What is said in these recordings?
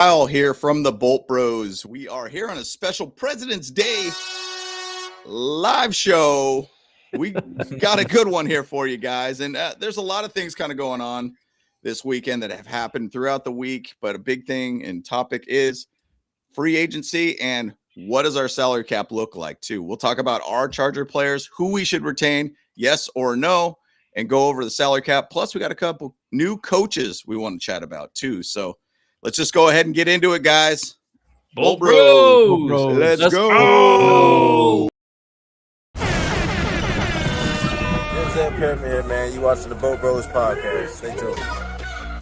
Kyle here from the Bolt Bros. We are here on a special President's Day live show. We got a good one here for you guys. And there's a lot of things kind of going on this weekend that have happened throughout the week. But a big thing and topic is free agency and what does our salary cap look like too. We'll talk about our Charger players, who we should retain, yes or no, and go over the salary cap. Plus, we got a couple new coaches we want to chat about too. So let's just go ahead and get into it, guys. Bolt Bros. Let's go. Denzel Martin here, man. You watching the Bolt Bros podcast. Stay tuned.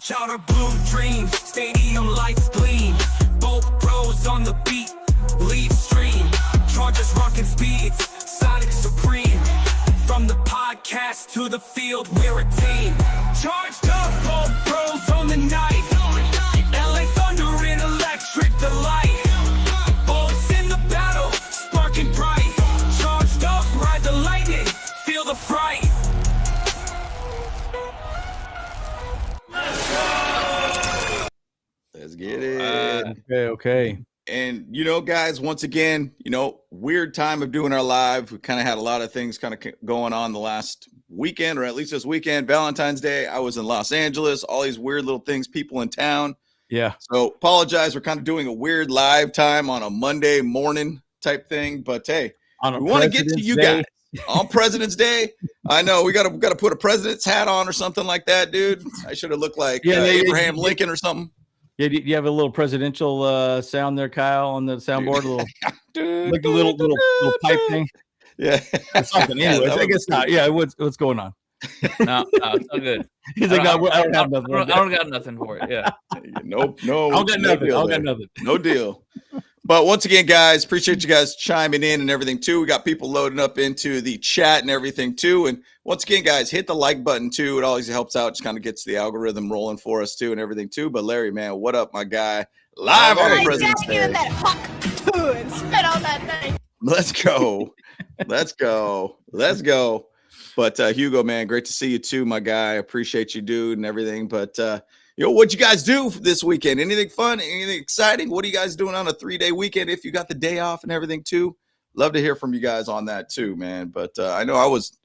Charter blue dreams, stadium lights gleam. Bolt Bros on the beat, lead stream. Chargers rocking speeds, Sonic supreme. From the podcast to the field, we're a team. Charged up, Bolt Bros on the night. LA Thunder in electric delight. Bolts in the battle, sparking bright. Charged up, ride the lightning, feel the fright. Let's get it. Okay. And, guys, once again, weird time of doing our live. We kind of had a lot of things kind of going on the last weekend, or at least this weekend, Valentine's Day. I was in Los Angeles, all these weird little things, people in town. Yeah. So apologize. We're kind of doing a weird live time on a Monday morning type thing. But, hey, we want to get to you guys on President's Day. I know we got to put a president's hat on or something like that, dude. I should have looked like Abraham Lincoln or something. Yeah, do you have a little presidential sound there, Kyle, on the soundboard? Like a little pipe thing. Yeah, something. Anyways, I guess not. Yeah, what's going on? No, it's all good. He's like, I don't have nothing. I don't got nothing for it. Yeah. Nope. I don't got nothing. No deal. But once again, guys, appreciate you guys chiming in and everything too. We got people loading up into the chat and everything too. And once again, guys, hit the like button too. It always helps out. Just kind of gets the algorithm rolling for us too and everything too. But Larry, man, what up, my guy? Live on President's Day. That hawk too and spit on that thing. Let's go. Let's go. But Hugo, man, great to see you too, my guy. Appreciate you, dude, and everything. But what'd you guys do this weekend? Anything fun? Anything exciting? What are you guys doing on a 3-day weekend if you got the day off and everything too? Love to hear from you guys on that too, man. But I know I was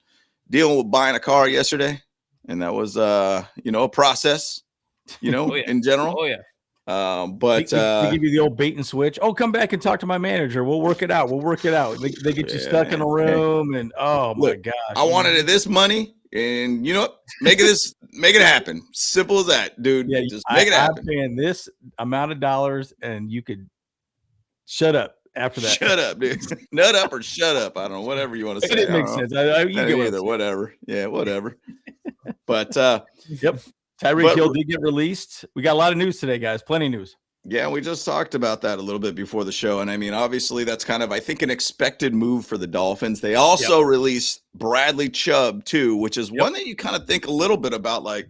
dealing with buying a car yesterday, and that was a process, in general. Oh yeah. But they give you the old bait and switch. Oh, come back and talk to my manager. We'll work it out. They get you stuck in a room, and my gosh, I wanted this money, and make it happen. Simple as that, dude. Yeah, just make it happen. I'm paying this amount of dollars, and you could shut up after that. Shut up, dude. Nut up or shut up. I don't know. Whatever you want to say. It makes sense. You go either. Whatever. Yeah, whatever. But yep. Tyreek Hill did get released. We got a lot of news today, guys. Plenty of news. Yeah, we just talked about that a little bit before the show. And I mean, obviously, that's kind of, I think, an expected move for the Dolphins. They also released Bradley Chubb, too, which is one that you kind of think a little bit about. Like,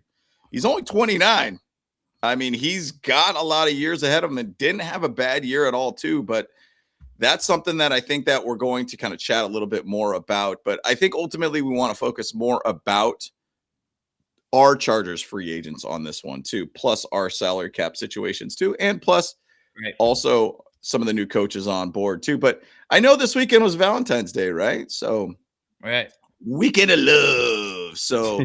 he's only 29. I mean, he's got a lot of years ahead of him and didn't have a bad year at all, too. But that's something that I think that we're going to kind of chat a little bit more about. But I think ultimately we want to focus more about our Chargers free agents on this one too, plus our salary cap situations too, and plus also some of the new coaches on board too. But I know this weekend was Valentine's Day, right? So weekend of love. So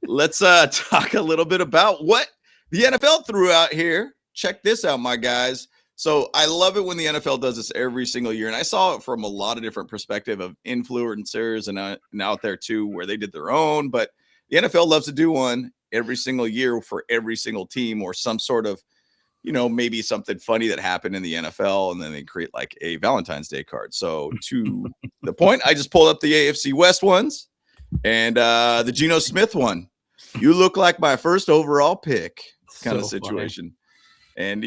let's talk a little bit about what the NFL threw out here. Check this out, my guys. So I love it when the NFL does this every single year. And I saw it from a lot of different perspective of influencers and out there too, where they did their own, but the NFL loves to do one every single year for every single team, or some sort of, maybe something funny that happened in the NFL, and then they create like a Valentine's Day card. So to the point, I just pulled up the AFC West ones and the Geno Smith one. You look like my first overall pick kind of situation. Funny. And,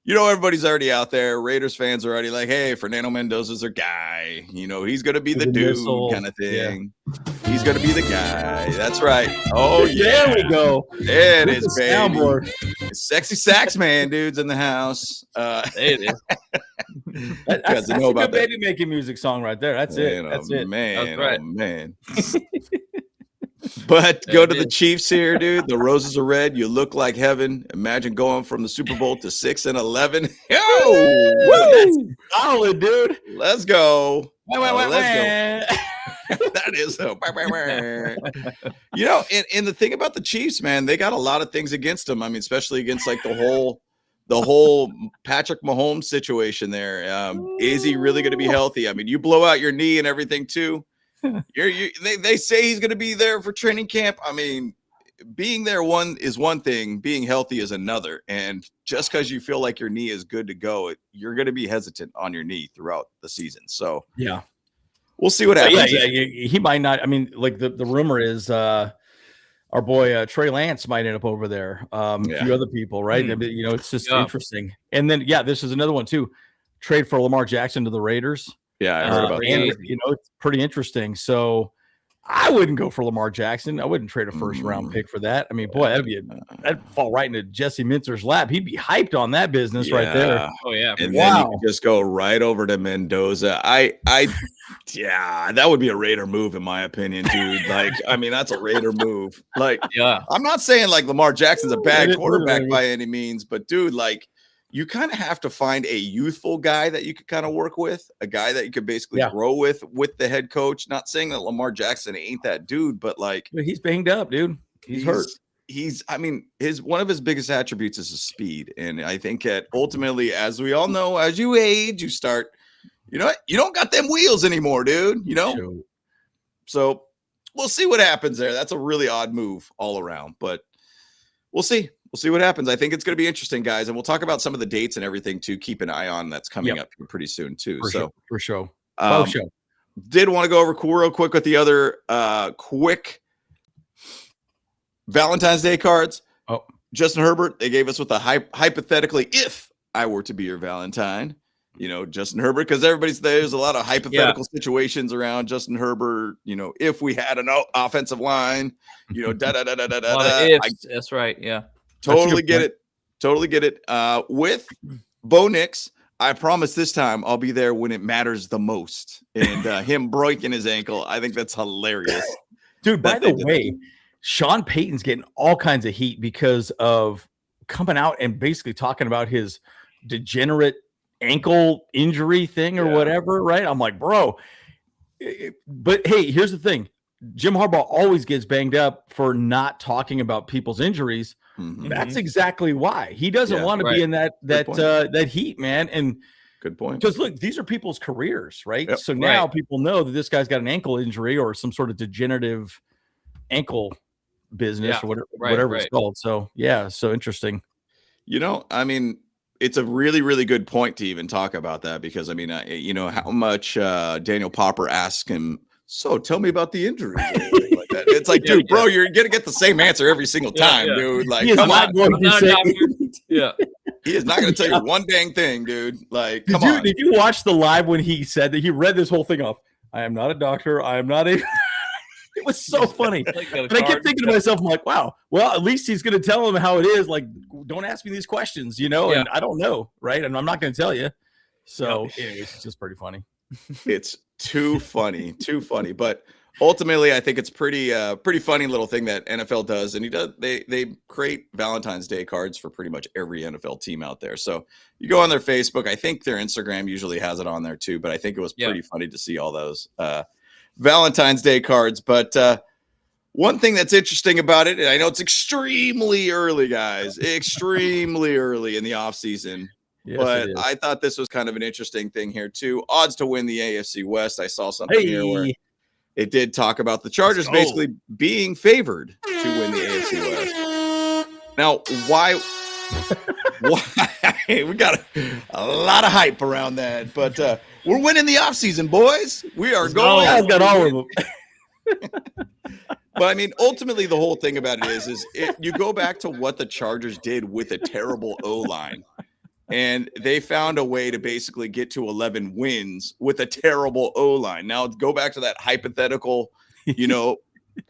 everybody's already out there. Raiders fans are already like, hey, Fernando Mendoza's their guy. He's going to be the dude kind of thing. Yeah. He's going to be the guy. That's right. Oh, yeah. There we go. There it is, baby. Soundboard. Sexy sax man, dude's in the house. It is. That's a good baby making music song right there. That's it. That's it. Man, that's right. Oh, man. But There go it to the is. Chiefs here, dude. The roses are red. You look like heaven. Imagine going from the Super Bowl to 6-11. Yo, That's woo! solid, dude. Let's go. Let's go. Wah. That is so. You know, and the thing about the Chiefs, man, they got a lot of things against them. I mean, especially against like the whole Patrick Mahomes situation there. Is he really going to be healthy? I mean, you blow out your knee and everything too. They say he's going to be there for training camp. I mean, being there is one thing, being healthy is another. And just because you feel like your knee is good to go, you're going to be hesitant on your knee throughout the season. So Yeah. we'll see what happens. Yeah, he might not. I mean, like the rumor is our boy Trey Lance might end up over there. A few other people, right? I mean, you know, it's just interesting. And then this is another one too. Trade for Lamar Jackson to the Raiders. Yeah, I heard about that. And you know, it's pretty interesting. So I wouldn't go for Lamar Jackson. I wouldn't trade a first round pick for that. I mean, boy, that'd fall right into Jesse Mintzer's lap. He'd be hyped on that business right there. Oh yeah. And then you can just go right over to Mendoza. Yeah, that would be a Raider move in my opinion, dude. Like, I mean, that's a Raider move. Like, I'm not saying like Lamar Jackson's a bad quarterback by any means, but dude, like, you kind of have to find a youthful guy that you could kind of work with, a guy that you could basically grow with the head coach. Not saying that Lamar Jackson ain't that dude, but like, he's banged up, dude. He's hurt. I mean, one of his biggest attributes is his speed. And I think that ultimately, as we all know, as you age, you start, you know what? You don't got them wheels anymore, dude, you know? Sure. So we'll see what happens there. That's a really odd move all around, but we'll see. We'll see what happens. I think it's going to be interesting, guys. And we'll talk about some of the dates and everything to keep an eye on. That's coming up pretty soon too. For sure. Did want to go over real quick with the other quick Valentine's Day cards. Oh, Justin Herbert, they gave us with a hypothetically, if I were to be your Valentine, you know, Justin Herbert, because there's a lot of hypothetical situations around Justin Herbert. You know, if we had an offensive line, you know, That's right. Yeah. Totally get it. With Bo Nix, I promise this time I'll be there when it matters the most. And him breaking his ankle, I think that's hilarious. Dude, by the way, Sean Payton's getting all kinds of heat because of coming out and basically talking about his degenerate ankle injury thing or whatever, right? I'm like, bro. But hey, here's the thing. Jim Harbaugh always gets banged up for not talking about people's injuries. Mm-hmm. That's exactly why. He doesn't want to be in that heat, man. And good point. Because look, these are people's careers, right? Yep. So now people know that this guy's got an ankle injury or some sort of degenerative ankle business or whatever it's called. So so interesting. You know, I mean, it's a really, really good point to even talk about that because I mean, you know how much Daniel Popper asked him. So tell me about the injury. Like that. It's like, dude, bro, you're gonna get the same answer every single time, dude. Like, come on. He is not gonna tell you one dang thing, dude. Like, come on. Did you watch the live when he said that he read this whole thing off? I am not a doctor. I am not a. It was so funny. And I kept thinking to myself, I'm like, wow, well, at least he's gonna tell him how it is. Like, don't ask me these questions, you know, and I don't know, right? And I'm not gonna tell you. So it's just pretty funny. It's too funny. But ultimately, I think it's pretty funny little thing that NFL does. And they create Valentine's Day cards for pretty much every NFL team out there. So you go on their Facebook. I think their Instagram usually has it on there too. But I think it was pretty funny to see all those Valentine's Day cards. But one thing that's interesting about it, and I know it's extremely early, guys, extremely early in the offseason. Yes, but I thought this was kind of an interesting thing here too. Odds to win the AFC West. I saw something here where it did talk about the Chargers basically being favored to win the AFC West. Now, why? We got a lot of hype around that, but we're winning the offseason, boys. We are going. I've got all of them. But I mean, ultimately, the whole thing about it is you go back to what the Chargers did with a terrible O-line. And they found a way to basically get to 11 wins with a terrible O-line. Now, go back to that hypothetical, you know,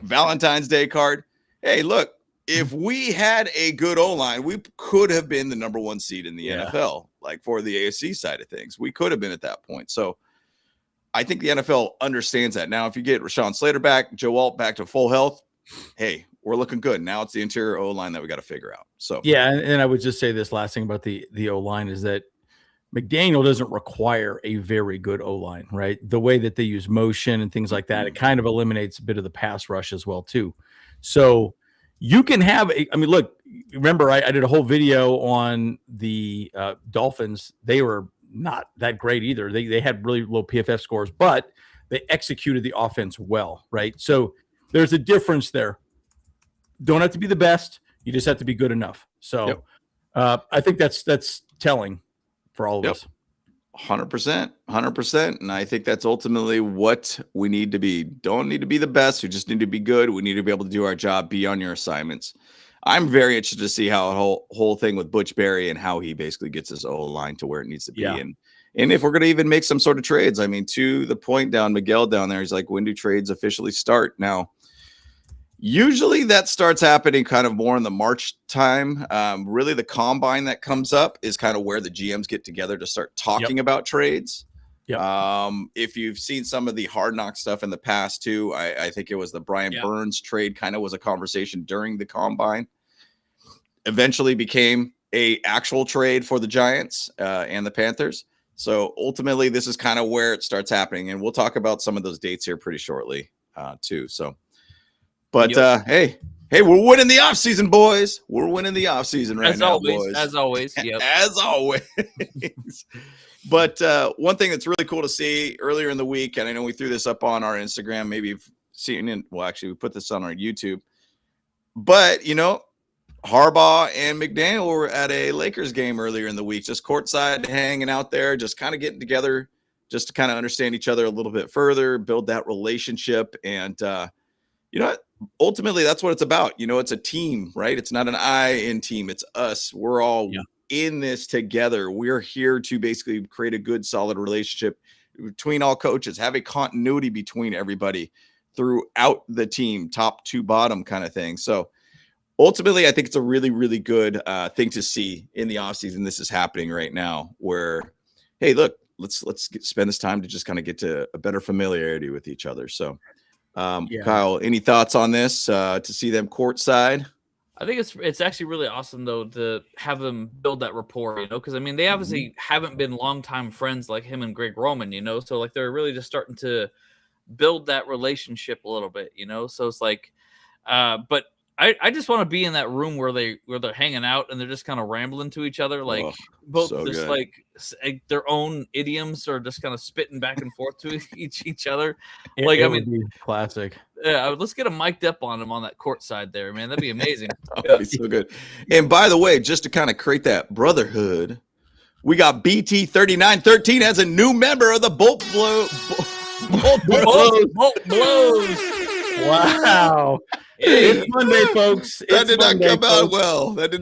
Valentine's Day card. Hey, look, if we had a good O-line, we could have been the number one seed in the NFL, like for the AFC side of things. We could have been at that point. So I think the NFL understands that. Now, if you get Rashawn Slater back, Joe Alt back to full health, hey, we're looking good. Now it's the interior O-line that we got to figure out. So yeah, and I would just say this last thing about the O-line is that McDaniel doesn't require a very good O-line, right? The way that they use motion and things like that, it kind of eliminates a bit of the pass rush as well too. So you can have look, remember I did a whole video on the Dolphins. They were not that great either. They had really low PFF scores, but they executed the offense well, right? So there's a difference there. Don't have to be the best. You just have to be good enough. So I think that's telling for all of us. 100%. And I think that's ultimately what we need to be. Don't need to be the best. We just need to be good. We need to be able to do our job, be on your assignments. I'm very interested to see how the whole thing with Butch Berry and how he basically gets his O-line to where it needs to be. And if we're going to even make some sort of trades, I mean, to the point Miguel down there, he's like, when do trades officially start? Now, usually that starts happening kind of more in the March time. Really, the combine that comes up is kind of where the GMs get together to start talking about trades. If you've seen some of the Hard Knock stuff in the past too, I think it was the Brian Burns trade kind of was a conversation during the combine. Eventually became a actual trade for the Giants and the Panthers. So ultimately, this is kind of where it starts happening. And we'll talk about some of those dates here pretty shortly too. So. But hey, we're winning the offseason, boys. We're winning the offseason right now, boys. As always. Yep. As always. But one thing that's really cool to see earlier in the week, and I know we threw this up on our Instagram, maybe you've seen it. Well, actually, we put this on our YouTube. But, Harbaugh and McDaniel were at a Lakers game earlier in the week, just courtside, hanging out there, just kind of getting together, just to kind of understand each other a little bit further, build that relationship. And, ultimately, that's what it's about. It's a team, right? It's not an I in team. It's us. We're all in this together. We're here to basically create a good, solid relationship between all coaches, have a continuity between everybody throughout the team, top to bottom kind of thing. So ultimately, I think it's a really, really good thing to see in the offseason. This is happening right now where, hey, look, let's spend this time to just kind of get to a better familiarity with each other. So Kyle, any thoughts on this to see them courtside? I think it's actually really awesome though to have them build that rapport, because they obviously haven't been longtime friends like him and Greg Roman, so like they're really just starting to build that relationship a little bit, so it's like but I just want to be in that room where they're hanging out and they're just kind of rambling to each other, like both so just good. Like their own idioms are just kind of spitting back and forth to each other. Classic. Yeah, let's get a mic'd up on them on that court side there, man. That'd be amazing. That'd be so good. And by the way, just to kind of create that brotherhood, we got BT3913 as a new member of the Bolt Blows. Wow. It's Monday, folks. That did not come out well. That's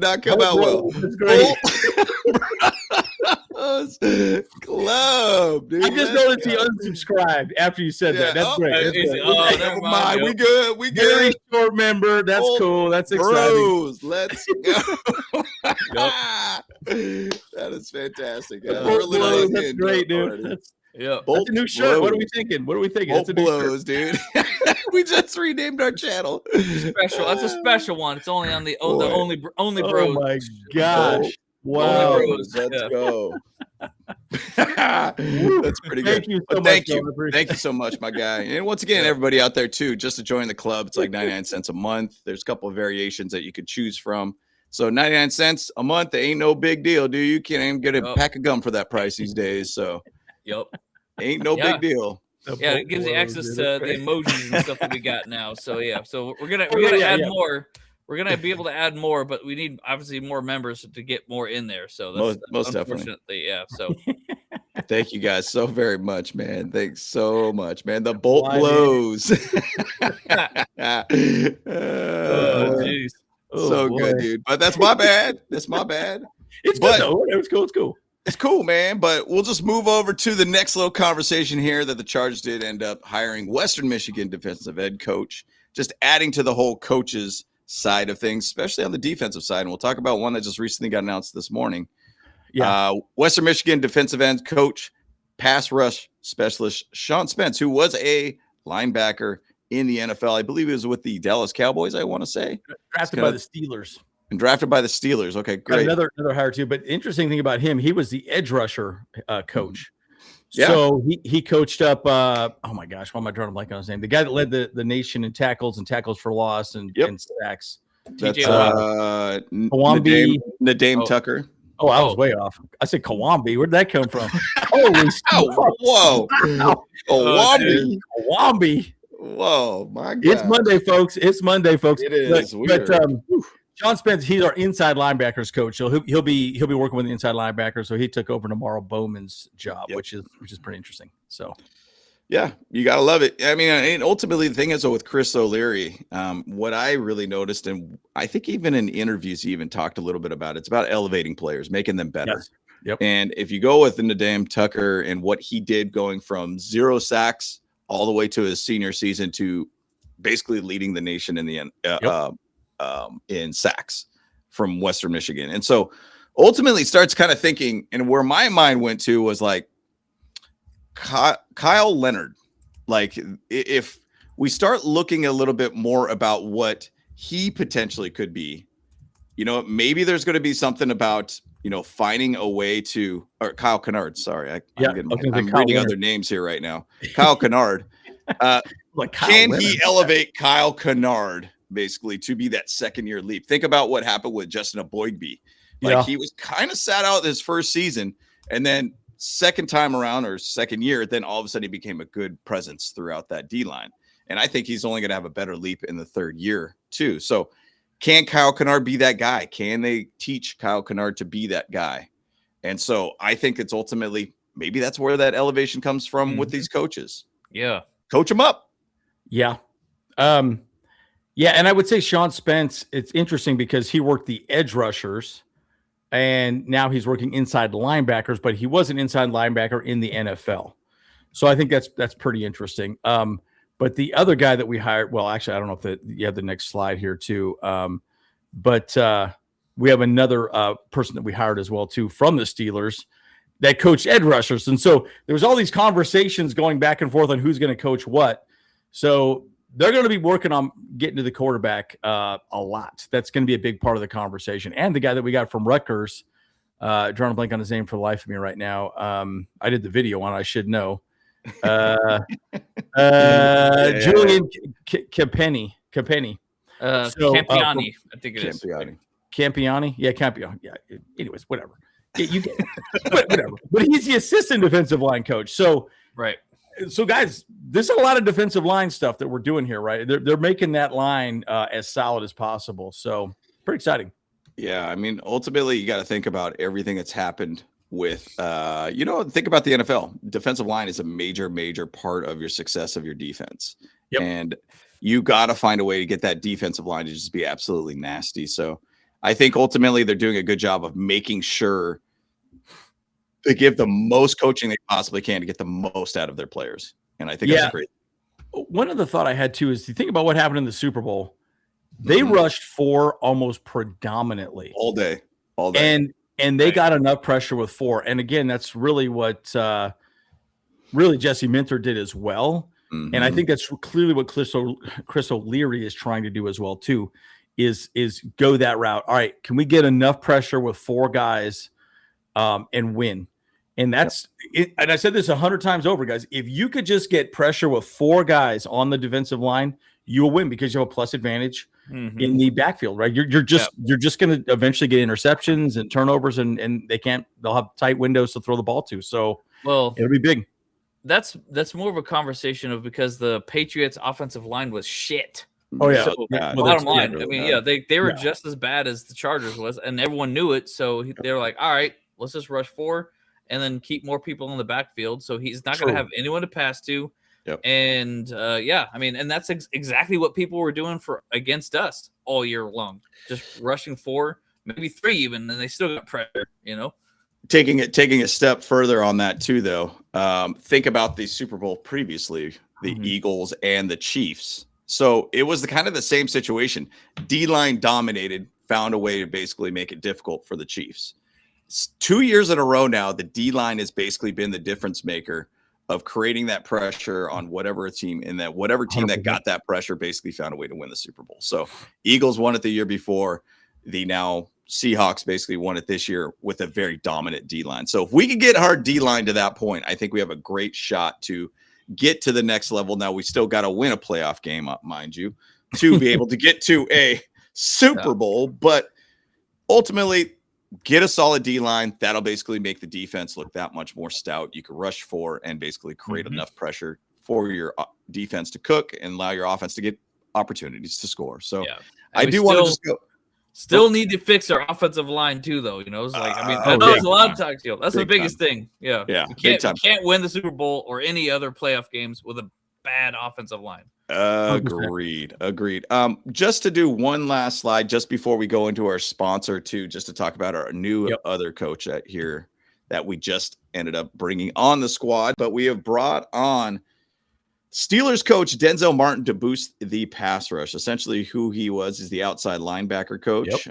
great. Club, dude. I just noticed he unsubscribed after you said that. That's great. Never mind. We good. Very short member. That's cool. That's exciting. Bros, let's go. That is fantastic. That's great, dude. That's a new shirt. Blows. What are we thinking? Bolt blows, dude. We just renamed our channel. Special. That's a special one. It's only on the only bros. Oh my gosh! Wow. Let's go. That's pretty good. Thank you so much, my guy. And once again, everybody out there too, just to join the club, it's like 99 cents a month. There's a couple of variations that you could choose from. So 99 cents a month, it ain't no big deal, dude. You can't even get a pack of gum for that price these days. So ain't no big deal. It gives you access to the emojis and stuff that we got now. So so we're gonna add more. We're gonna be able to add more, but we need obviously more members to get more in there. So that's most definitely, So thank you guys so very much, man. Thanks so much, man. The Bolt blows. Jeez. So good, dude. But that's my bad. It's good though. It's cool. It's cool, man. But we'll just move over to the next little conversation here that the Chargers did end up hiring Western Michigan defensive head coach, just adding to the whole coaches side of things, especially on the defensive side. And we'll talk about one that just recently got announced this morning. Western Michigan defensive end coach, pass rush specialist Sean Spence, who was a linebacker in the NFL. I believe he was with the Dallas Cowboys, I want to say. Drafted by the Steelers. And drafted by the Steelers. Okay, great. Another hire too. But interesting thing about him, he was the edge rusher coach. Yeah. So he coached up. Oh my gosh, why am I drawing a blank on his name? The guy that led the nation in tackles and tackles for loss and sacks. That's Kawambi. Nadeem Tucker. Oh, I was way off. I said Kawambi. Where'd that come from? Holy whoa. Kawambi. Kawambi. Whoa, my God. It's Monday, folks. It is. But Sean Spence, he's our inside linebackers coach. So he'll be working with the inside linebackers. So he took over NaVorro Bowman's job, which is pretty interesting. So yeah, you gotta love it. I mean, and ultimately the thing is, with Chris O'Leary, what I really noticed, and I think even in interviews he even talked a little bit about, it's about elevating players, making them better. Yes. Yep. And if you go with Nadeem Tucker and what he did, going from 0 sacks all the way to his senior season to basically leading the nation in the in sacks from Western Michigan. And so ultimately starts kind of thinking, and where my mind went to was like Kyle Leonard. Like if we start looking a little bit more about what he potentially could be, maybe there's going to be something about, finding a way to, or Kyle Kennard. Sorry. I'm reading other names here right now. Kyle Kennard. Can he elevate Kyle Kennard basically to be that second-year leap? Think about what happened with Justin Aboigbe. He was kind of sat out his first season, and then second time around or second year, then all of a sudden he became a good presence throughout that D-line. And I think he's only going to have a better leap in the third year too. So can Kyle Kennard be that guy? Can they teach Kyle Kennard to be that guy? And so I think it's ultimately, maybe that's where that elevation comes from with these coaches. Yeah. Coach them up. Yeah. Yeah. And I would say Sean Spence, it's interesting because he worked the edge rushers and now he's working inside linebackers, but he was an inside linebacker in the NFL. So I think that's pretty interesting. But the other guy that we hired, well, actually, I don't know if you have the next slide here too. But we have another person that we hired as well too from the Steelers that coached edge rushers. And so there was all these conversations going back and forth on who's going to coach what. So they're going to be working on getting to the quarterback a lot. That's going to be a big part of the conversation. And the guy that we got from Rutgers, drawing a blank on his name for the life of me right now. I did the video on it. I should know. Julian Campiani. Campiani, I think it is. Campiani. Yeah, Campiani. Yeah. Anyways, whatever. Yeah, you get it. Whatever. But he's the assistant defensive line coach. So right. So guys, there's a lot of defensive line stuff that we're doing here, right? They're making that line as solid as possible. So pretty exciting. Yeah, I mean, ultimately, you got to think about everything that's happened with, think about the NFL. Defensive line is a major, major part of your success of your defense. Yep. And you got to find a way to get that defensive line to just be absolutely nasty. So I think ultimately they're doing a good job of making sure they give the most coaching they possibly can to get the most out of their players. And I think that's great. One other thought I had too is you think about what happened in the Super Bowl. They rushed 4 almost predominantly all day. And they got enough pressure with 4. And again, that's really what really Jesse Minter did as well. And I think that's clearly what Chris O'Leary is trying to do as well too, is go that route. All right, can we get enough pressure with 4 guys and win? And that's it. And I said this 100 times over, guys. If you could just get pressure with 4 guys on the defensive line, you'll win because you have a plus advantage in the backfield, right? You're just going to eventually get interceptions and turnovers, and they'll have tight windows to throw the ball to. So it'll be big. That's more of a conversation of because the Patriots offensive line was shit. Oh yeah. So, bottom line, I mean, they were just as bad as the Chargers was, and everyone knew it. So they were like, all right, let's just rush 4 and then keep more people in the backfield. So he's not going to have anyone to pass to. Yep. And I mean, and that's exactly what people were doing against us all year long, just rushing 4, maybe 3 even, and they still got pressure, Taking a step further on that too, though. Think about the Super Bowl previously, the Eagles and the Chiefs. So it was kind of the same situation. D-line dominated, found a way to basically make it difficult for the Chiefs. It's 2 years in a row now, the D-line has basically been the difference maker of creating that pressure on whatever team, and that whatever team 100%. That got that pressure basically found a way to win the Super Bowl. So Eagles won it the year before. The now Seahawks basically won it this year with a very dominant D-line. So if we could get our D-line to that point, I think we have a great shot to get to the next level. Now we still got to win a playoff game, mind you, to be able to get to a Super Bowl, but ultimately get a solid D-line. That'll basically make the defense look that much more stout. You can rush for and basically create enough pressure for your defense to cook and allow your offense to get opportunities to score. So I do want to just go. Still need to fix our offensive line too, though. You know, it's like I know it's a lot of times. You know, that's the biggest thing. Yeah. You can't win the Super Bowl or any other playoff games with a bad offensive line. Agreed. Just to do one last slide just before we go into our sponsor too, just to talk about our new other coach at here that we just ended up bringing on the squad, but we have brought on Steelers coach Denzel Martin to boost the pass rush. Essentially who he was is the outside linebacker coach.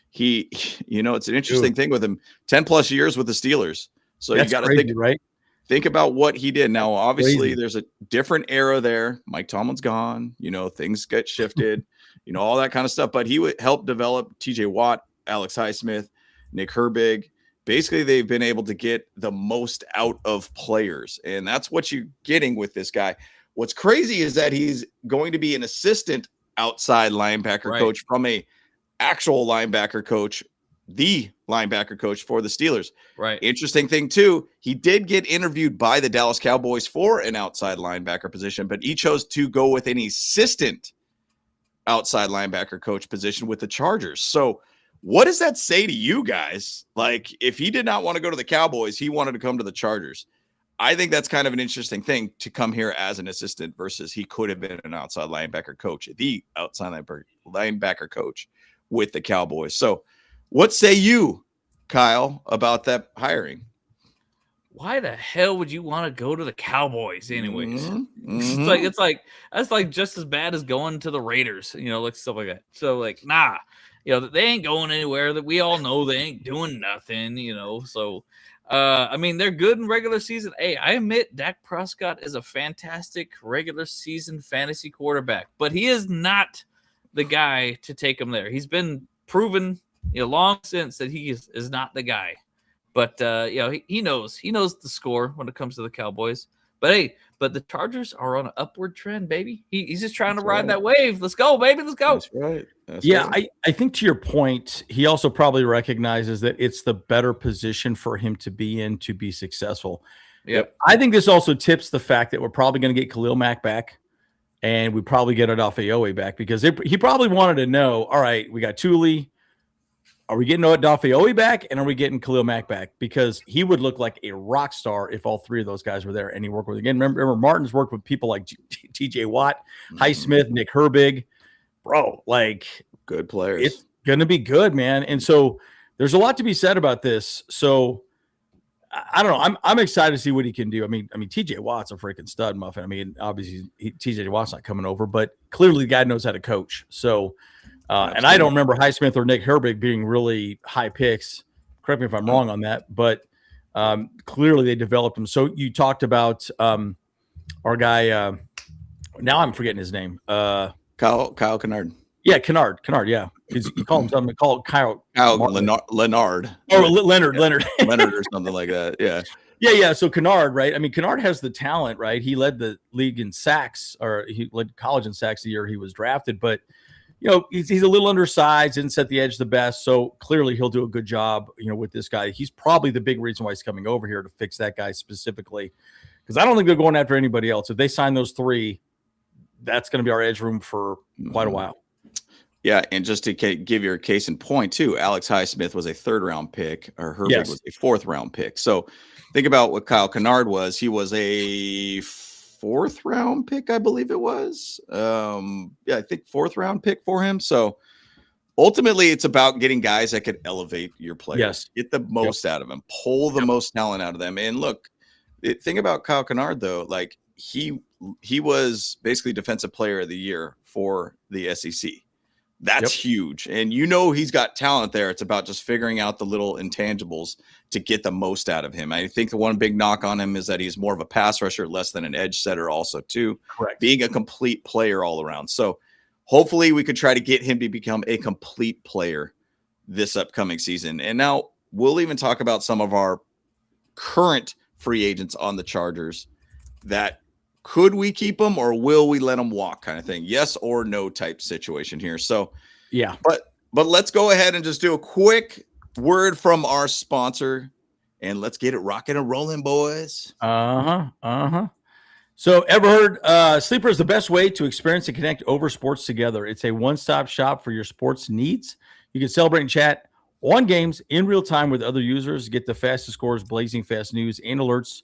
He, you know, it's an interesting thing with him, 10 plus years with the Steelers. So you got to think, right? Think about what he did. Now, obviously there's a different era there. Mike Tomlin's gone, you know, things get shifted, you know, all that kind of stuff, but he would help develop TJ Watt, Alex Highsmith, Nick Herbig. Basically, they've been able to get the most out of players, and that's what you're getting with this guy. What's crazy is that he's going to be an assistant outside linebacker coach from a actual linebacker coach, the linebacker coach for the Steelers. Right. Interesting thing, too, he did get interviewed by the Dallas Cowboys for an outside linebacker position, but he chose to go with an assistant outside linebacker coach position with the Chargers. So what does that say to you guys? Like, if he did not want to go to the Cowboys, he wanted to come to the Chargers. I think that's kind of an interesting thing to come here as an assistant versus he could have been an outside linebacker coach, the outside linebacker coach with the Cowboys. So what say you, Kyle, about that hiring? Why the hell would you want to go to the Cowboys anyways? It's like that's like just as bad as going to the Raiders, you know, like stuff like that. So like, nah. You know, they ain't going anywhere. That we all know they ain't doing nothing, you know. So, I mean, they're good in regular season. Hey, I admit Dak Prescott is a fantastic regular season fantasy quarterback, but he is not the guy to take him there. He's been proven, you know, long since that he is not the guy. But, you know, he knows the score when it comes to the Cowboys. But, hey, but the Chargers are on an upward trend, baby. He's just trying to ride that wave. Let's go, baby. Let's go. That's right. I think to your point, he also probably recognizes that it's the better position for him to be in to be successful. Yep. I think this also tips the fact that we're probably going to get Khalil Mack back, and we probably get Odafe back because he probably wanted to know, all right, we got Tuli. Are we getting Odafe back, and are we getting Khalil Mack back? Because he would look like a rock star if all three of those guys were there, and he worked with. Again, remember Martin's worked with people like TJ Watt, Highsmith, Nick Herbig. Bro, like good players. It's going to be good, man. And so there's a lot to be said about this. So I don't know. I'm excited to see what he can do. I mean, TJ Watt's a freaking stud muffin. I mean, obviously TJ Watt's not coming over, but clearly the guy knows how to coach. So. And I don't remember Highsmith or Nick Herbig being really high picks. Correct me if I'm wrong on that, but clearly they developed them. So you talked about our guy. Now I'm forgetting his name. Kyle Kennard. Yeah, Kennard. Yeah, because you call him something. Call Kyle Leonard. Or Leonard. Leonard or something like that. Yeah. Yeah. So Kennard, right? I mean, Kennard has the talent, right? He led the league in sacks, or he led college in sacks the year he was drafted, but. You know, he's a little undersized, didn't set the edge the best. So clearly he'll do a good job, you know, with this guy. He's probably the big reason why he's coming over here to fix that guy specifically. Because I don't think they're going after anybody else. If they sign those three, that's going to be our edge room for quite a while. Yeah, and just to give your case in point, too, Alex Highsmith was a third-round pick, or Herbig was a fourth-round pick. So think about what Kyle Kennard was. He was a fourth-round pick, I believe it was. I think fourth-round pick for him. So ultimately, it's about getting guys that could elevate your players. Yes. Get the most out of them. Pull the most talent out of them. And look, the thing about Kyle Kennard, though, like he was basically Defensive Player of the Year for the SEC. That's huge. And he's got talent there. It's about just figuring out the little intangibles to get the most out of him. I think the one big knock on him is that he's more of a pass rusher, less than an edge setter also too. Correct. Being a complete player all around. So hopefully we could try to get him to become a complete player this upcoming season. And now we'll even talk about some of our current free agents on the Chargers that could we keep them or will we let them walk kind of thing? Yes or no type situation here. So, yeah, but let's go ahead and just do a quick word from our sponsor and let's get it rocking and rolling, boys. So ever heard Sleeper is the best way to experience and connect over sports together. It's a one-stop shop for your sports needs. You can celebrate and chat on games in real time with other users, get the fastest scores, blazing fast news and alerts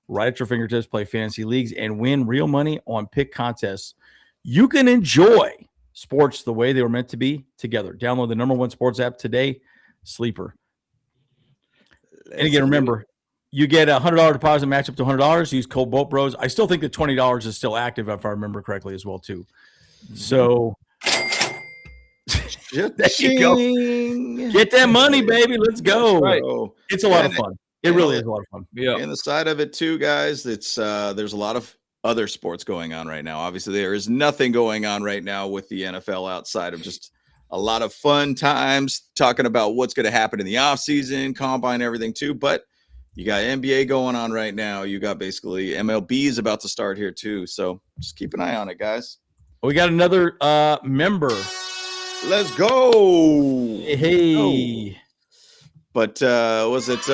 right at your fingertips, play fantasy leagues, and win real money on pick contests. You can enjoy sports the way they were meant to be together. Download the #1 sports app today, Sleeper. And again, remember, you get a $100 deposit match up to $100. Use code Boat Bros. I still think the $20 is still active if I remember correctly as well too. So there you go. Get that money, baby. Let's go. Right. It's a lot of fun. It really is a lot of fun. Yeah. And the side of it too, guys, it's there's a lot of other sports going on right now. Obviously, there is nothing going on right now with the NFL outside of just a lot of fun times talking about what's going to happen in the offseason, combine, everything too. But you got NBA going on right now. You got basically MLB is about to start here too. So just keep an eye on it, guys. We got another member. Let's go. Hey. But was it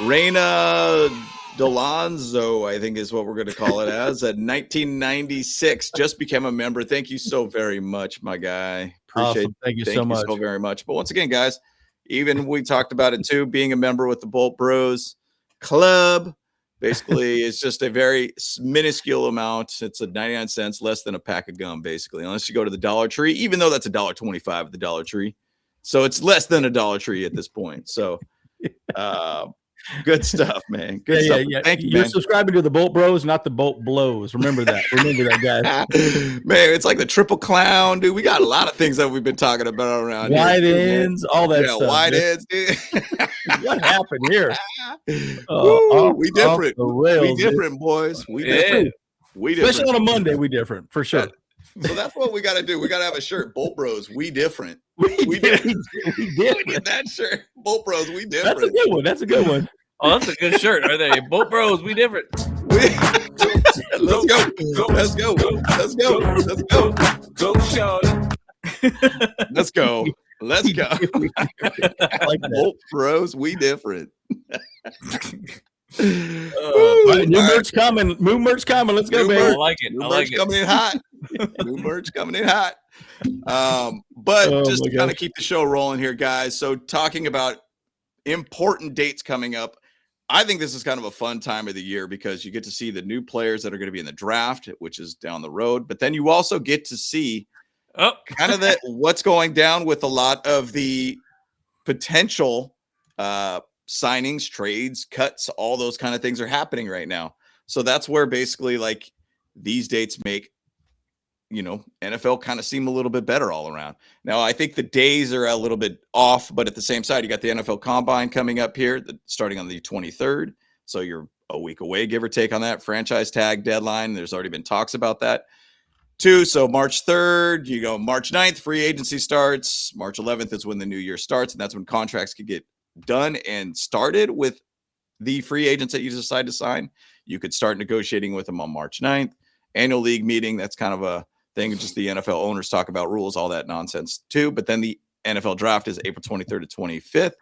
Reina Delonzo, I think is what we're going to call it as, at 1996, just became a member. Thank you so very much, my guy. Appreciate awesome. Thank you so much. very much. But once again, guys, even we talked about it too, being a member with the Bolt Bros Club, basically it's just a very minuscule amount. It's a 99 cents, less than a pack of gum, basically, unless you go to the Dollar Tree, even though that's $1.25 at the Dollar Tree. So it's less than a Dollar Tree at this point. So good stuff, man. Good stuff. Yeah. Thank you, You're man. Subscribing to the Bolt Bros, not the Bolt Blows. Remember that. Remember that, guys. Man, it's like the triple clown, dude. We got a lot of things that we've been talking about around wide here. ends, all that stuff. Wide ends, dude. What happened here? We different. We different, boys. We different. We different. Especially on a Monday, we different, for sure. So that's what we got to do. We got to have a shirt. Bolt Bros, we different. We did. We did that shirt. Bolt Bros, we different. That's a good one. That's a good one. Oh, that's a good shirt right there. Bolt Bros, we different. Let's go. Let's go. Let's go. Let's go. Go, Charlie. Let's go. Let's go. I like that. Bolt Bros, we different. New merch coming. New merch coming. Let's go, baby. I like it. New I merch like it. coming in hot. New merch coming in hot. But just to kind of keep the show rolling here, guys. So talking about important dates coming up, I think this is kind of a fun time of the year because you get to see the new players that are going to be in the draft, which is down the road. But then you also get to see kind of what's going down with a lot of the potential signings, trades, cuts, all those kind of things are happening right now. So that's where basically like these dates make, NFL kind of seem a little bit better all around. Now, I think the days are a little bit off, but at the same side, you got the NFL Combine coming up here, starting on the 23rd. So you're a week away, give or take on that franchise tag deadline. There's already been talks about that too. So March 3rd, March 9th, free agency starts. March 11th is when the new year starts. And that's when contracts could get done and started with the free agents that you decide to sign. You could start negotiating with them on March 9th. Annual league meeting, that's kind of a thing. Just the NFL owners talk about rules, all that nonsense too. But then the NFL draft is April 23rd to 25th.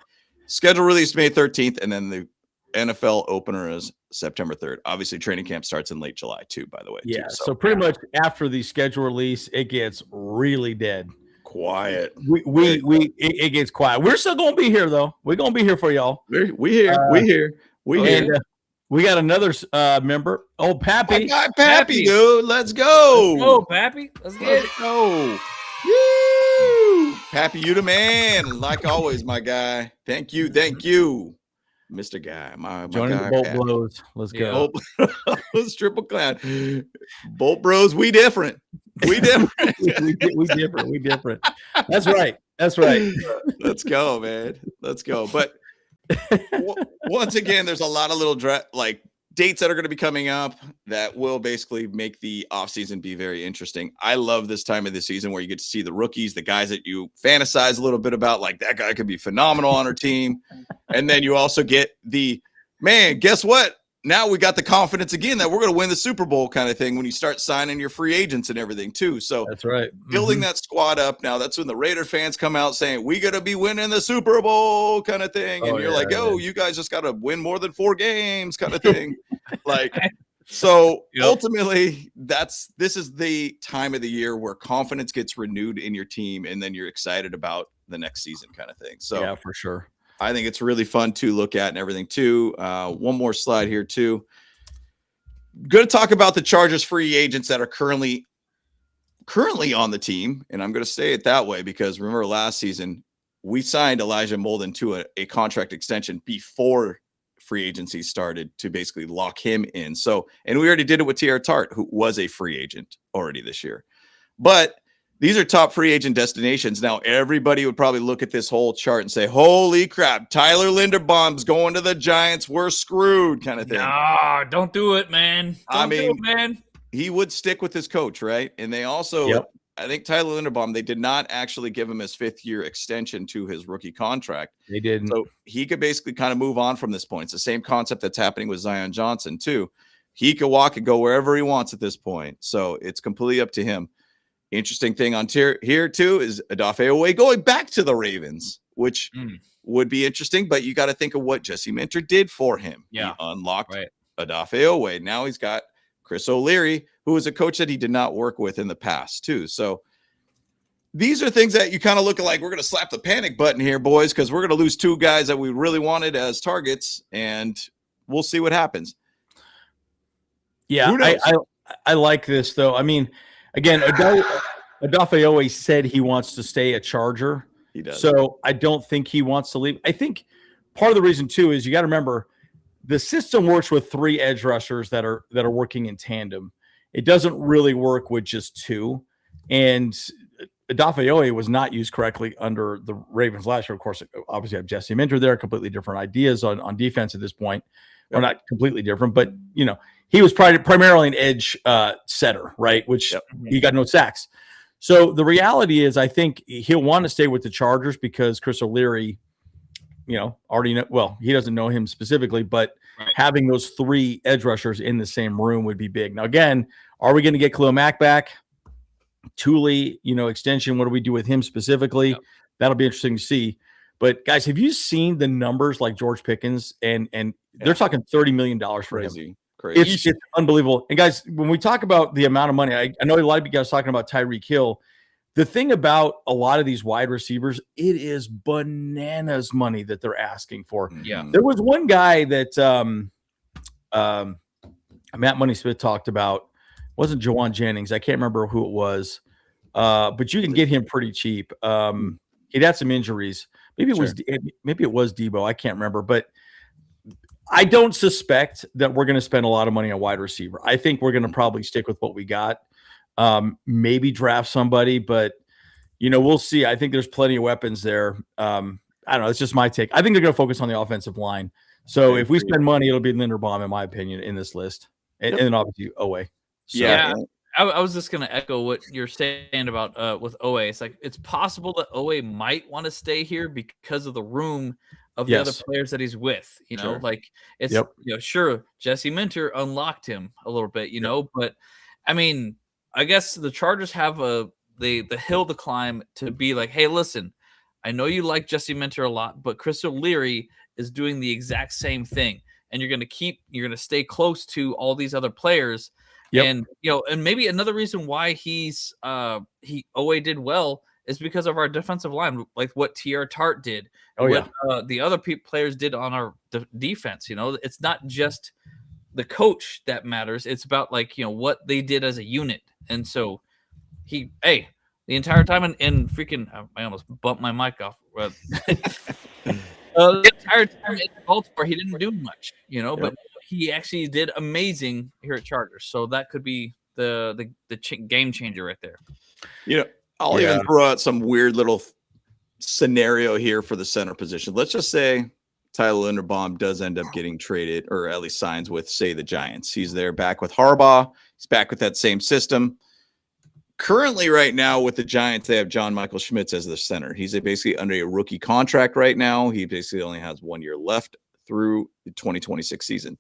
Schedule released May 13th. And then the NFL opener is September 3rd. Obviously, training camp starts in late July too, by the way. Yeah. Too, so pretty much after the schedule release, it gets really dead. Quiet. It gets quiet. We're still gonna be here though. We're gonna be here for y'all. We here. We got another member. Oh, Pappy. Pappy, dude. Let's go. Oh, Pappy. Let's get it. Go. Woo. Pappy, you the man. Like always, my guy. Thank you, Mr. Guy. My joining guy, the Bolt Pappy. Blows. Let's go. Bolt Bros, triple clown. Bolt Bros, we different. We different. we different. That's right. That's right. Let's go, man. Let's go. But once again, there's a lot of little dates that are going to be coming up that will basically make the offseason be very interesting. I love this time of the season where you get to see the rookies, the guys that you fantasize a little bit about, like that guy could be phenomenal on our team. And then you also get guess what? Now we got the confidence again that we're going to win the Super Bowl kind of thing when you start signing your free agents and everything too. So that's right. Building that squad up. Now that's when the Raider fans come out saying, we got to be winning the Super Bowl kind of thing. And you're like, you guys just got to win more than 4 games kind of thing. Ultimately this is the time of the year where confidence gets renewed in your team. And then you're excited about the next season kind of thing. So yeah, for sure. I think it's really fun to look at and everything too. One more slide here too. Going to talk about the Chargers free agents that are currently on the team. And I'm going to say it that way because remember last season, we signed Elijah Molden to a contract extension before free agency started to basically lock him in. So, and we already did it with T.R. Tart, who was a free agent already this year. But these are top free agent destinations. Now, everybody would probably look at this whole chart and say, holy crap, Tyler Linderbaum's going to the Giants. We're screwed kind of thing. Nah, don't do it, man. He would stick with his coach, right? And they also, I think Tyler Linderbaum, they did not actually give him his 5th-year extension to his rookie contract. They didn't. So he could basically kind of move on from this point. It's the same concept that's happening with Zion Johnson, too. He could walk and go wherever he wants at this point. So it's completely up to him. Interesting thing on here too is Odafe Oweh going back to the Ravens, which would be interesting, but you got to think of what Jesse Minter did for him. Yeah. He unlocked Odafe Oweh. Now he's got Chris O'Leary, who was a coach that he did not work with in the past too. So these are things that you kind of look at like, we're going to slap the panic button here, boys, because we're going to lose 2 guys that we really wanted as targets, and we'll see what happens. Yeah, I like this, though. I mean, again, Odafe Oweh said he wants to stay a Charger. He does. So I don't think he wants to leave. I think part of the reason, too, is you got to remember the system works with 3 edge rushers that are working in tandem. It doesn't really work with just 2. And Odafe Oweh was not used correctly under the Ravens last year. Of course, obviously, I have Jesse Minter there, completely different ideas on defense at this point. Or not completely different, but, he was primarily an edge setter, right? Which he got no sacks. So the reality is, I think he'll want to stay with the Chargers because Chris O'Leary, already know. Well, he doesn't know him specifically, but having those 3 edge rushers in the same room would be big. Now, again, are we going to get Khalil Mack back? Tuli, extension. What do we do with him specifically? Yep. That'll be interesting to see. But guys, have you seen the numbers like George Pickens and they're talking $30 million for him? Crazy. It's unbelievable. And guys, when we talk about the amount of money, I know a lot of you guys talking about Tyreek Hill. The thing about a lot of these wide receivers, it is bananas money that they're asking for. Yeah. There was one guy that Matt Money Smith talked about. It wasn't Jawan Jennings. I can't remember who it was. But you can get him pretty cheap. He'd had some injuries. Maybe it was Debo. I can't remember, but I don't suspect that we're going to spend a lot of money on wide receiver. I think we're going to probably stick with what we got. Maybe draft somebody, but we'll see. I think there's plenty of weapons there. I don't know. It's just my take. I think they're going to focus on the offensive line. So if we spend money, it'll be Linderbaum, in my opinion, in this list, and then obviously Oweh. So, yeah. I was just going to echo what you're saying about with Oweh. It's like it's possible that Oweh might want to stay here because of the room of the other players that he's with. It's sure Jesse Minter unlocked him a little bit, but I mean, I guess the Chargers have the hill to climb to be like, hey, listen, I know you like Jesse Minter a lot, but Chris O'Leary is doing the exact same thing, and you're going to stay close to all these other players. Yep. And and maybe another reason why Oweh did well is because of our defensive line, like what T.R. Tart did, the other players did on our defense. It's not just the coach that matters; it's about what they did as a unit. And so the entire time in freaking, I almost bumped my mic off. The entire time in Baltimore, he didn't do much, but he actually did amazing here at Chargers. So that could be game changer right there. I'll even throw out some weird little scenario here for the center position. Let's just say Tyler Linderbaum does end up getting traded, or at least signs with, say, the Giants. He's there back with Harbaugh. He's back with that same system. Currently, right now, with the Giants, they have John Michael Schmitz as the center. He's basically under a rookie contract right now. He basically only has 1 year left through the 2026 season.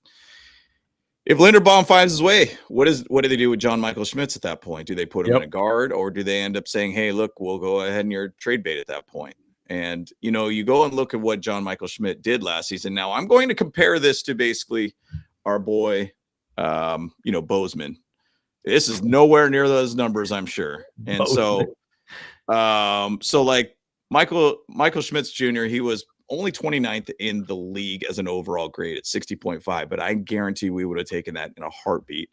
If Linderbaum finds his way, what do they do with John Michael Schmitz at that point? Do they put him in a guard, or do they end up saying, hey, look, we'll go ahead and you're trade bait at that point? And, you go and look at what John Michael Schmitz did last season. Now, I'm going to compare this to basically our boy, Bozeman. This is nowhere near those numbers, I'm sure. And so like Michael Schmitz Jr., he was only 29th in the league as an overall grade at 60.5, but I guarantee we would have taken that in a heartbeat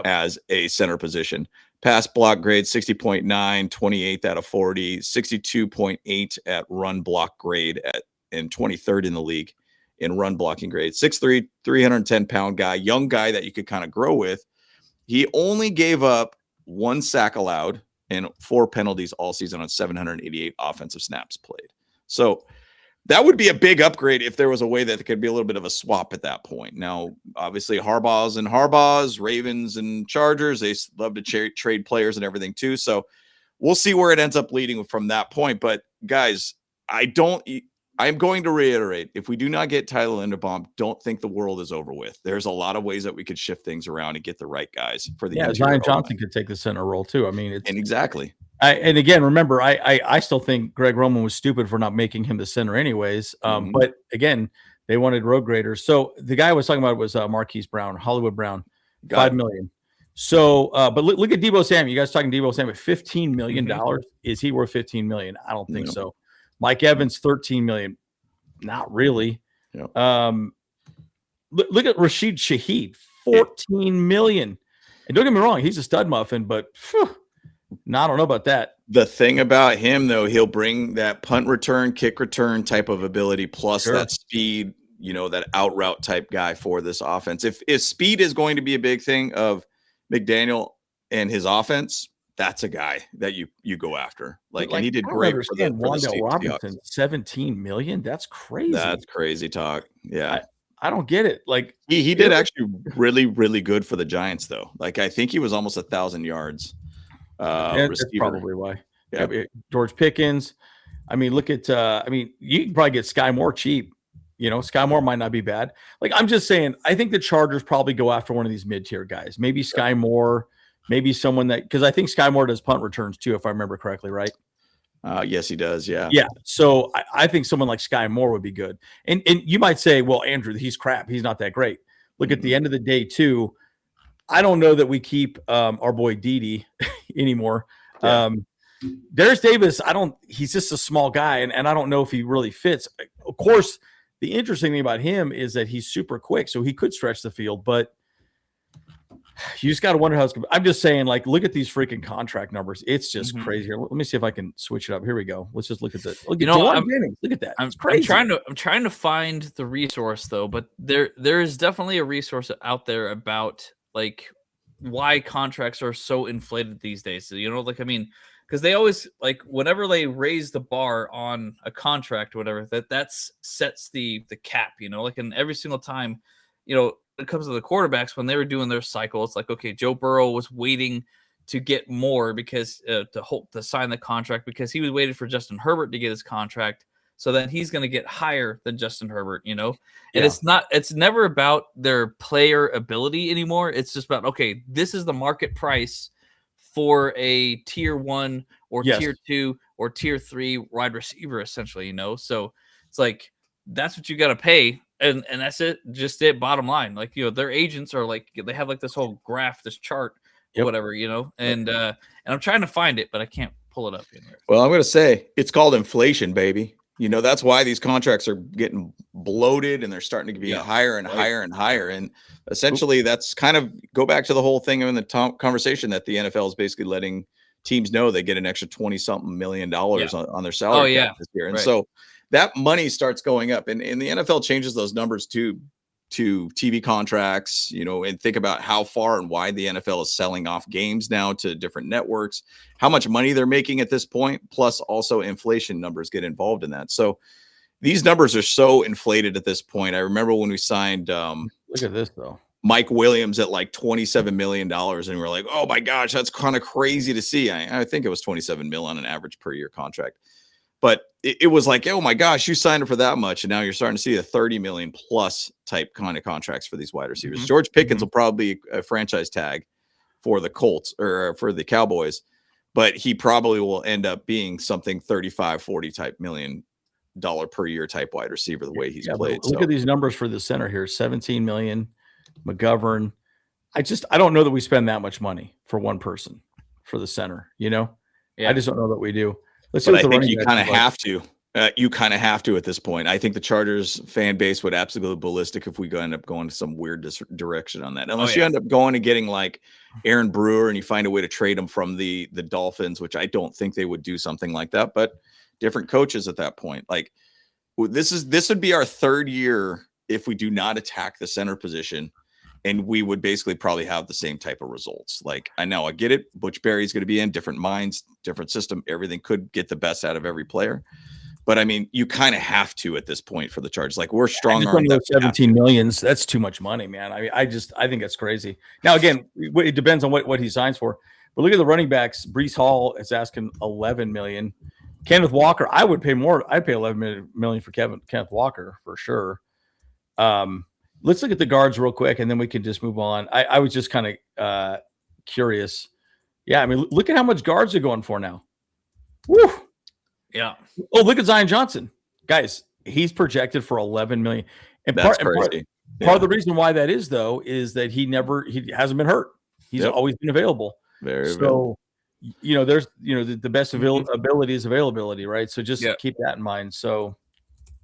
as a center position. Pass block grade 60.9, 28th out of 40, 62.8 at run block grade and 23rd in the league in run blocking grade. 6'3", 310-pound guy, young guy that you could kind of grow with. He only gave up 1 sack allowed and 4 penalties all season on 788 offensive snaps played. So that would be a big upgrade if there was a way that there could be a little bit of a swap at that point. Now, obviously, Harbaugh's, Ravens and Chargers, they love to trade players and everything too. So we'll see where it ends up leading from that point. But guys, I'm going to reiterate, if we do not get Tyler Linderbaum, don't think the world is over with. There's a lot of ways that we could shift things around and get the right guys for the Zion Johnson could take the center role too. I mean, exactly. And again, remember, I still think Greg Roman was stupid for not making him the center anyways. But again, they wanted road graders. So the guy I was talking about was Marquise Brown, Hollywood Brown, $5 million. So, but look at Deebo Samuel. You guys talking Deebo Samuel, $15 million. Is he worth $15 million? I don't think so. Mike Evans, $13 million. Not really. Look at Rashid Shaheed, $14 million. And don't get me wrong, he's a stud muffin, but no, I don't know about that. The thing about him, though, he'll bring that punt return, kick return type of ability, plus that speed, that out route type guy for this offense. If speed is going to be a big thing of McDaniel and his offense, that's a guy that you go after. And he did great for the Wandale Robinson, $17 million. That's crazy. That's crazy talk. Yeah. I don't get it. He did actually really, really good for the Giants, though. I think he was almost 1,000 yards. That's probably why. George Pickens. I mean, look at you can probably get Sky Moore cheap. Sky Moore might not be bad. I'm just saying, I think the Chargers probably go after one of these mid-tier guys. Maybe Sky Moore. Maybe someone because I think Sky Moore does punt returns too, if I remember correctly, right? Yes, he does. Yeah. Yeah. So I think someone like Sky Moore would be good. And you might say, well, Andrew, he's crap. He's not that great. Look, at the end of the day, too, I don't know that we keep our boy Dede anymore. Yeah. Darius Davis, he's just a small guy, and I don't know if he really fits. Of course, the interesting thing about him is that he's super quick, so he could stretch the field, but you just got to wonder how it's going to be. I'm just saying, look at these freaking contract numbers. It's just crazy. Let me see if I can switch it up. Here we go. Let's just look at this. Look at that. I'm trying to find the resource though, but there is definitely a resource out there about why contracts are so inflated these days. So, because they always whenever they raise the bar on a contract or whatever, that sets the cap, and every single time, it comes to the quarterbacks, when they were doing their cycle, it's okay, Joe Burrow was waiting to get more because to sign the contract because he was waiting for Justin Herbert to get his contract. So then he's going to get higher than Justin Herbert, and it's never about their player ability anymore. It's just about, okay, this is the market price for a tier 1 or tier 2 or tier 3 wide receiver, essentially, So it's that's what you got to pay. And that's it, just it, bottom line. Their agents are they have this whole graph, this chart, whatever, and I'm trying to find it, but I can't pull it up anywhere. Well, I'm going to say it's called inflation, baby. That's why these contracts are getting bloated and they're starting to be higher and higher and higher. And essentially that's kind of go back to the whole thing in the conversation that the NFL is basically letting teams know they get an extra 20-something million dollars on their salary cap this year. And so that money starts going up, and the NFL changes those numbers too to TV contracts, and think about how far and wide the NFL is selling off games now to different networks, how much money they're making at this point, plus also inflation numbers get involved in that. So these numbers are so inflated at this point. I remember when we signed look at this though, Mike Williams at like $27 million. And we're like, oh my gosh, that's kind of crazy to see. I think it was 27 mil on an average per year contract. But it was like, oh my gosh, you signed him for that much. And now you're starting to see a 30 million plus type kind of contracts for these wide receivers. Mm-hmm. George Pickens will probably be a franchise tag for the Colts or for the Cowboys, but he probably will end up being something 35, 40 type million dollar per year type wide receiver the way he's played. Look at these numbers for the center here. 17 million. McGovern. I don't know that we spend that much money for one person for the center, Yeah. I just don't know that we do. Let's see but what I think you kind of have to. You kind of have to at this point. I think the Chargers fan base would absolutely ballistic if we end up going to some weird direction on that. Unless you end up going and getting like Aaron Brewer and you find a way to trade him from the Dolphins, which I don't think they would do something like that. But different coaches at that point. Like this would be our third year if we do not attack the center position. And we would basically probably have the same type of results. Like, I know, I get it. Butch Berry's going to be in different minds, different system. Everything could get the best out of every player. But I mean, you kind of have to at this point for the Chargers. Like, we're strong on 17 millions. That's too much money, man. I mean, I think that's crazy. Now, again, it depends on what he signs for. But look at the running backs. Breece Hall is asking 11 million. Kenneth Walker, I would pay more. I'd pay 11 million for Kenneth Walker for sure. Let's look at the guards real quick, and then we can just move on. I was just kind of curious. Yeah, I mean, look at how much guards are going for now. Woo! Yeah. Oh, look at Zion Johnson. Guys, he's projected for 11 million. And that's crazy. Part of the reason why that is, though, is that he hasn't been hurt. He's always been available. Very available. There's, the best ability is availability, right? So just keep that in mind. So.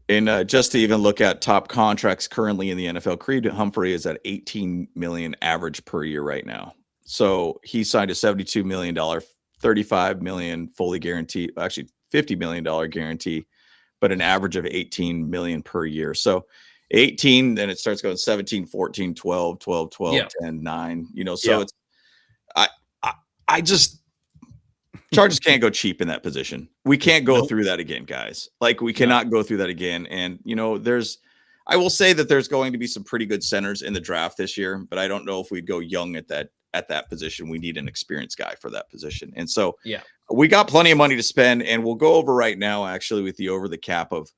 And just to even look at top contracts currently in the NFL, Creed Humphrey is at 18 million average per year right now. So he signed a $72 million, 35 million fully guaranteed, actually $50 million guarantee, but an average of 18 million per year. So 18, then it starts going 17, 14, 12, 12, 12, 10, 9, it's, I just, Chargers can't go cheap in that position. We can't go through that again, guys. Like, we cannot go through that again. And, I will say that there's going to be some pretty good centers in the draft this year, but I don't know if we'd go young at that position. We need an experienced guy for that position. And so we got plenty of money to spend, and we'll go over right now, actually, with the over the cap of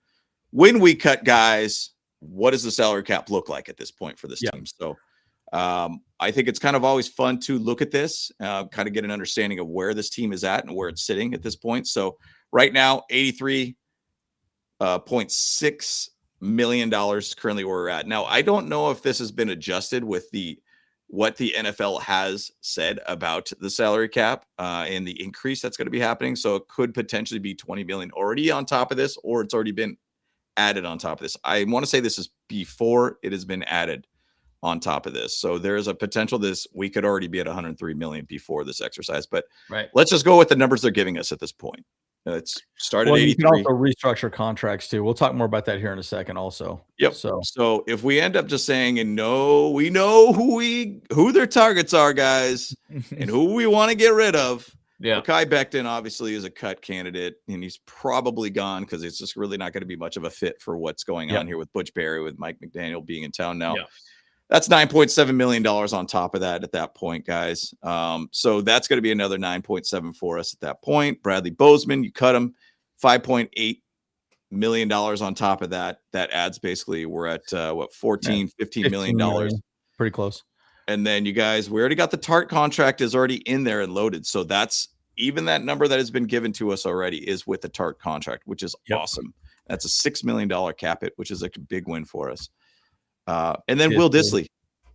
when we cut guys, what does the salary cap look like at this point for this team? So I think it's kind of always fun to look at this, kind of get an understanding of where this team is at and where it's sitting at this point. So right now, $83.6 million currently where we're at. Now, I don't know if this has been adjusted with what the NFL has said about the salary cap and the increase that's going to be happening. So it could potentially be 20 million already on top of this, or it's already been added on top of this. I want to say this is before it has been added on top of this. So there's a potential we could already be at 103 million before this exercise, but let's just go with the numbers they're giving us at this point. It's started at 83. You can also restructure contracts too. We'll talk more about that here in a second also. Yep. So if we end up just saying, we know who their targets are, guys, and who we want to get rid of. Yeah. Mekhi Becton obviously is a cut candidate, and he's probably gone because it's just really not going to be much of a fit for what's going on here with Butch Berry, with Mike McDaniel being in town now. Yeah. That's $9.7 million on top of that at that point, guys. So that's going to be another 9.7 for us at that point. Bradley Bozeman, you cut him, $5.8 million on top of that. That adds basically, we're at $15 million. Pretty close. And then you guys, we already got the Tart contract is already in there and loaded. So that's even that number that has been given to us already is with the Tart contract, which is awesome. That's a $6 million cap hit, which is a big win for us. And then Will Dissly,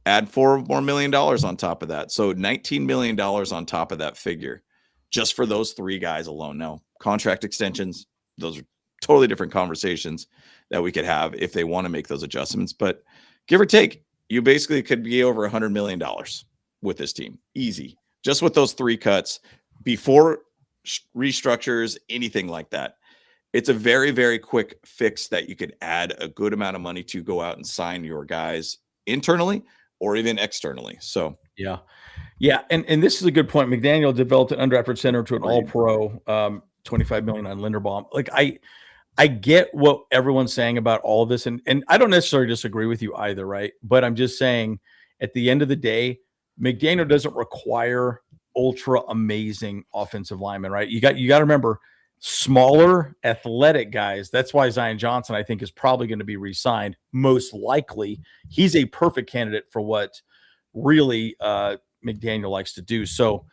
add $4 million on top of that. So $19 million on top of that figure, just for those three guys alone. Now, contract extensions, those are totally different conversations that we could have if they want to make those adjustments. But give or take, you basically could be over $100 million with this team. Easy. Just with those three cuts before restructures, anything like that. it's a very, very quick fix that you could add a good amount of money to go out and sign your guys internally or even externally. So yeah. And this is a good point. McDaniel developed an undrafted center to an all-pro, $25 million on Linderbaum. Like I get what everyone's saying about all of this, and I don't necessarily disagree with you either, right? But I'm just saying, at the end of the day, McDaniel doesn't require ultra amazing offensive linemen, right? You got to remember, smaller, athletic guys. That's why Zion Johnson, I think, is probably going to be re-signed. Most likely, he's a perfect candidate for what really McDaniel likes to do. So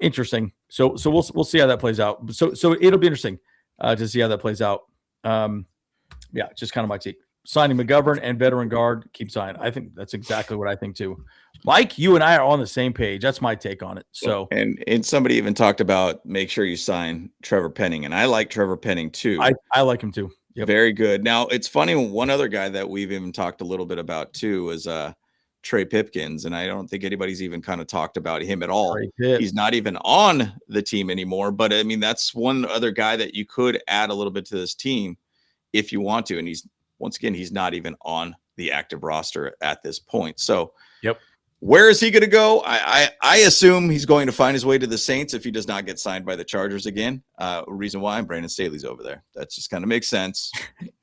interesting. So we'll see how that plays out. So it'll be interesting to see how that plays out. Yeah, just kind of my take. Signing McGovern and veteran guard, keep signing. I think that's exactly what I think too. Mike, you and I are on the same page. That's my take on it. So and somebody even talked about make sure you sign Trevor Penning, and I like Trevor Penning too. I like him too. Yep. Very good. Now it's funny. One other guy that we've even talked a little bit about too is Trey Pipkins, and I don't think anybody's even kind of talked about him at all. He's not even on the team anymore. But I mean, that's one other guy that you could add a little bit to this team if you want to, and he's not even on the active roster at this point. So, where is he going to go? I assume he's going to find his way to the Saints if he does not get signed by the Chargers again. Reason why Brandon Staley's over there. That just kind of makes sense.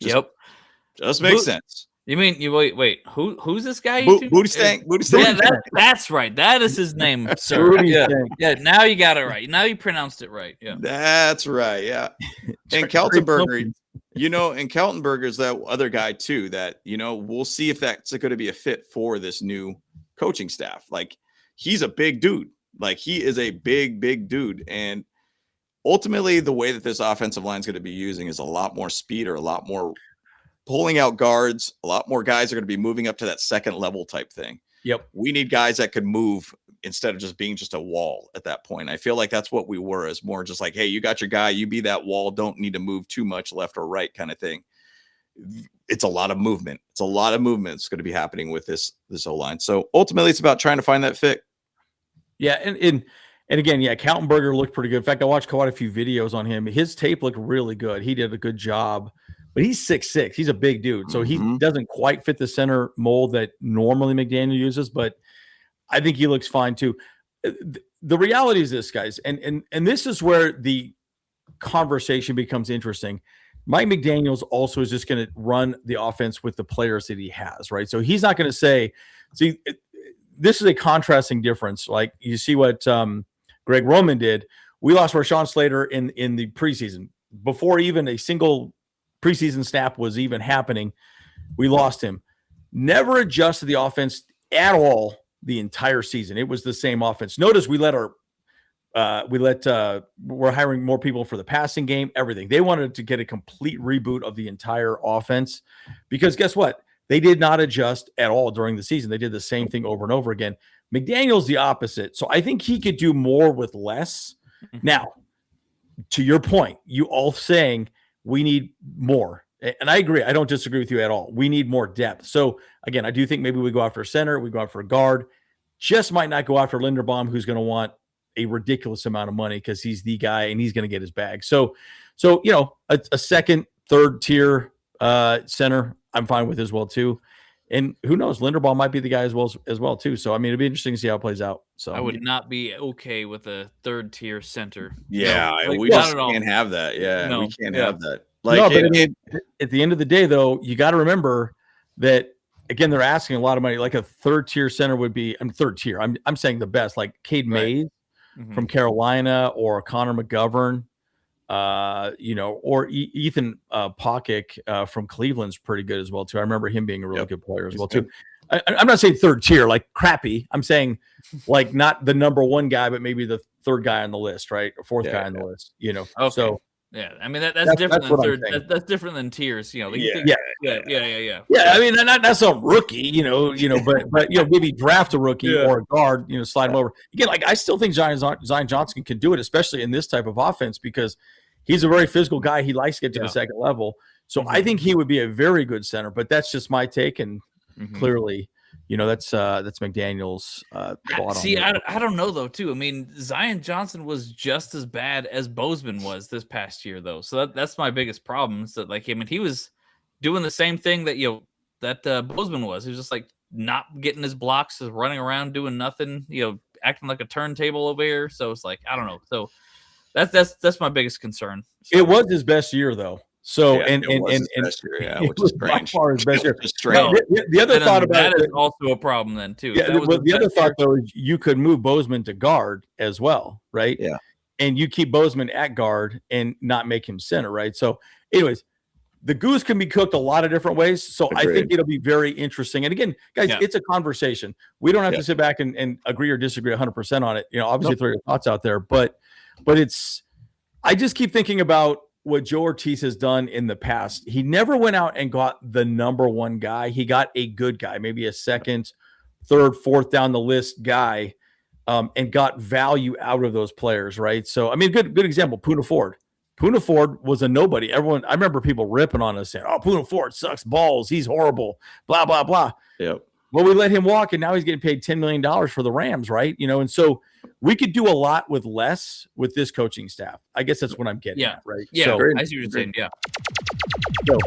Just makes sense. You mean you wait? Who's this guy? Booty Stank. Yeah, that's right. That is his name, sir. Yeah. Now you got it right. Now you pronounced it right. Yeah, that's right. Yeah, and Keltenberger. And Keltenberger is that other guy too that, we'll see if that's going to be a fit for this new coaching staff. Like, he's a big dude. Like, he is a big dude. And ultimately the way that this offensive line is going to be using is a lot more speed, or a lot more pulling out guards. A lot more guys are going to be moving up to that second level type thing. Yep. We need guys that could move instead of just being just a wall at that point. I feel like that's what we were, as more just like, hey, you got your guy, you be that wall, don't need to move too much left or right kind of thing. It's a lot of movement. It's a lot of movement that's going to be happening with this O-line. So ultimately it's about trying to find that fit. Yeah. And again, Keltenberger looked pretty good. In fact, I watched quite a few videos on him. His tape looked really good. He did a good job. But he's 6'6". He's a big dude. So he doesn't quite fit the center mold that normally McDaniel uses, but I think he looks fine too. The reality is this, guys, and this is where the conversation becomes interesting. Mike McDaniels also is just going to run the offense with the players that he has, right? So he's not going to say, see, this is a contrasting difference. Like, you see what Greg Roman did. We lost Rashawn Slater in the preseason. Before even a single preseason snap was even happening, we lost him. Never adjusted the offense at all the entire season. It was the same offense. Notice we're hiring more people for the passing game, everything. They wanted to get a complete reboot of the entire offense, because guess what? They did not adjust at all during the season. They did the same thing over and over again. McDaniel's the opposite. So I think he could do more with less. Now, to your point, you all saying we need more. And I agree. I don't disagree with you at all. We need more depth. So again, I do think maybe we go after a center, we go after a guard. Just might not go after Linderbaum, who's going to want a ridiculous amount of money because he's the guy and he's going to get his bag. So a second, third tier center, I'm fine with as well too. And who knows, Linderbaum might be the guy as well too. So I mean, it'd be interesting to see how it plays out. So I would not be okay with a third tier center. Yeah, no, we just can't have that. Yeah, no. we can't Yeah. have that. Like, no, but at the end of the day, though, you got to remember that, again, they're asking a lot of money. Like a third tier center would be, third tier. I'm saying the best, like Cade Mays from Carolina, or Connor McGovern, or Ethan Pokic from Cleveland's pretty good as well too. I remember him being a really good player as well too. I'm not saying third tier like crappy. I'm saying like not the number one guy, but maybe the third guy on the list, right? Or fourth guy on the list. Okay. So. Yeah, I mean that's different than third. That's different than tiers. Yeah. I mean, that's a rookie. But maybe draft a rookie or a guard. Slide him over again. Like, I still think Zion Johnson can do it, especially in this type of offense, because he's a very physical guy. He likes to get to the second level. So I think he would be a very good center. But that's just my take, and clearly that's McDaniel's thought See, on it. I don't know though too. I mean, Zion Johnson was just as bad as Bozeman was this past year though. So that's my biggest problem. Is that he was doing the same thing that Bozeman was. He was just like not getting his blocks, just running around doing nothing, acting like a turntable over here. So it's like, I don't know. So that's my biggest concern. So, it was his best year though. So which is strange. His best year. Strange. The other thought about that is also a problem then too. Yeah, the other thought though is you could move Bozeman to guard as well, right? Yeah. And you keep Bozeman at guard and not make him center, right? So, anyways, the goose can be cooked a lot of different ways. So I think it'll be very interesting. And again, guys, it's a conversation. We don't have to sit back and agree or disagree 100% on it. Obviously throw your thoughts out there, but I just keep thinking about what Joe Ortiz has done in the past. He never went out and got the number one guy. He got a good guy, maybe a second, third, fourth down the list guy, and got value out of those players, right? So, I mean, good example, Poona Ford. Poona Ford was a nobody. I remember people ripping on us saying, "Oh, Poona Ford sucks balls. He's horrible, blah, blah, blah." Yep. Well, we let him walk, and now he's getting paid $10 million for the Rams, right? And so we could do a lot with less with this coaching staff. I guess that's what I'm getting at, right? Yeah, so, I see what you're saying, yeah. So,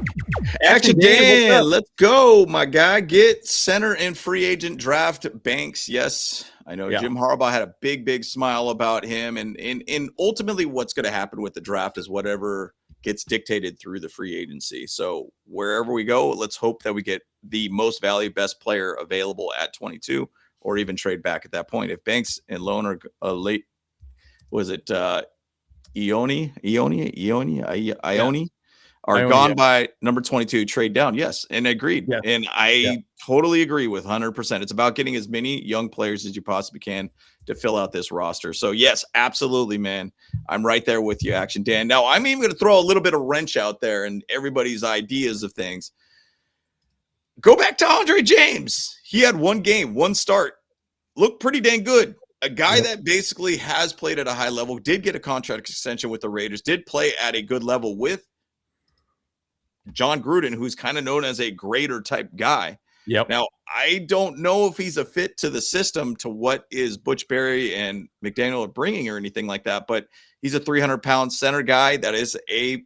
Action Dan, let's go, my guy. Get center and free agent draft Banks. Yes, I know Jim Harbaugh had a big smile about him, and ultimately what's going to happen with the draft is whatever gets dictated through the free agency. So wherever we go, let's hope that we get the most value, best player available at 22, or even trade back at that point. If Banks and Loan are late, was it Ione are gone by number 22, trade down. Yes. And agreed. Yeah. And I totally agree with 100%. It's about getting as many young players as you possibly can to fill out this roster. So yes, absolutely, man. I'm right there with you, Action Dan. Now I'm even going to throw a little bit of wrench out there and everybody's ideas of things. Go back to Andre James. He had one game, one start, looked pretty dang good. A guy that basically has played at a high level, did get a contract extension with the Raiders, did play at a good level with John Gruden, who's kind of known as a grader type guy. Yep. Now, I don't know if he's a fit to the system, to what is Butch Berry and McDaniel are bringing or anything like that, but he's a 300-pound center guy. That is a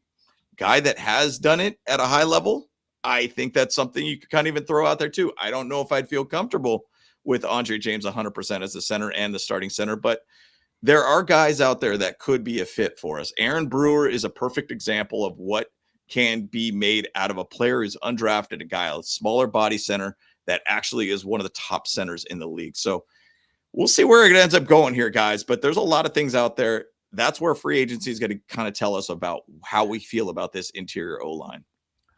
guy that has done it at a high level. I think that's something you could kind of even throw out there too. I don't know if I'd feel comfortable with Andre James 100% as the center and the starting center, but there are guys out there that could be a fit for us. Aaron Brewer is a perfect example of what can be made out of a player who's undrafted, a guy, a smaller body center that actually is one of the top centers in the league. So we'll see where it ends up going here, guys, but there's a lot of things out there. That's where free agency is going to kind of tell us about how we feel about this interior O-line.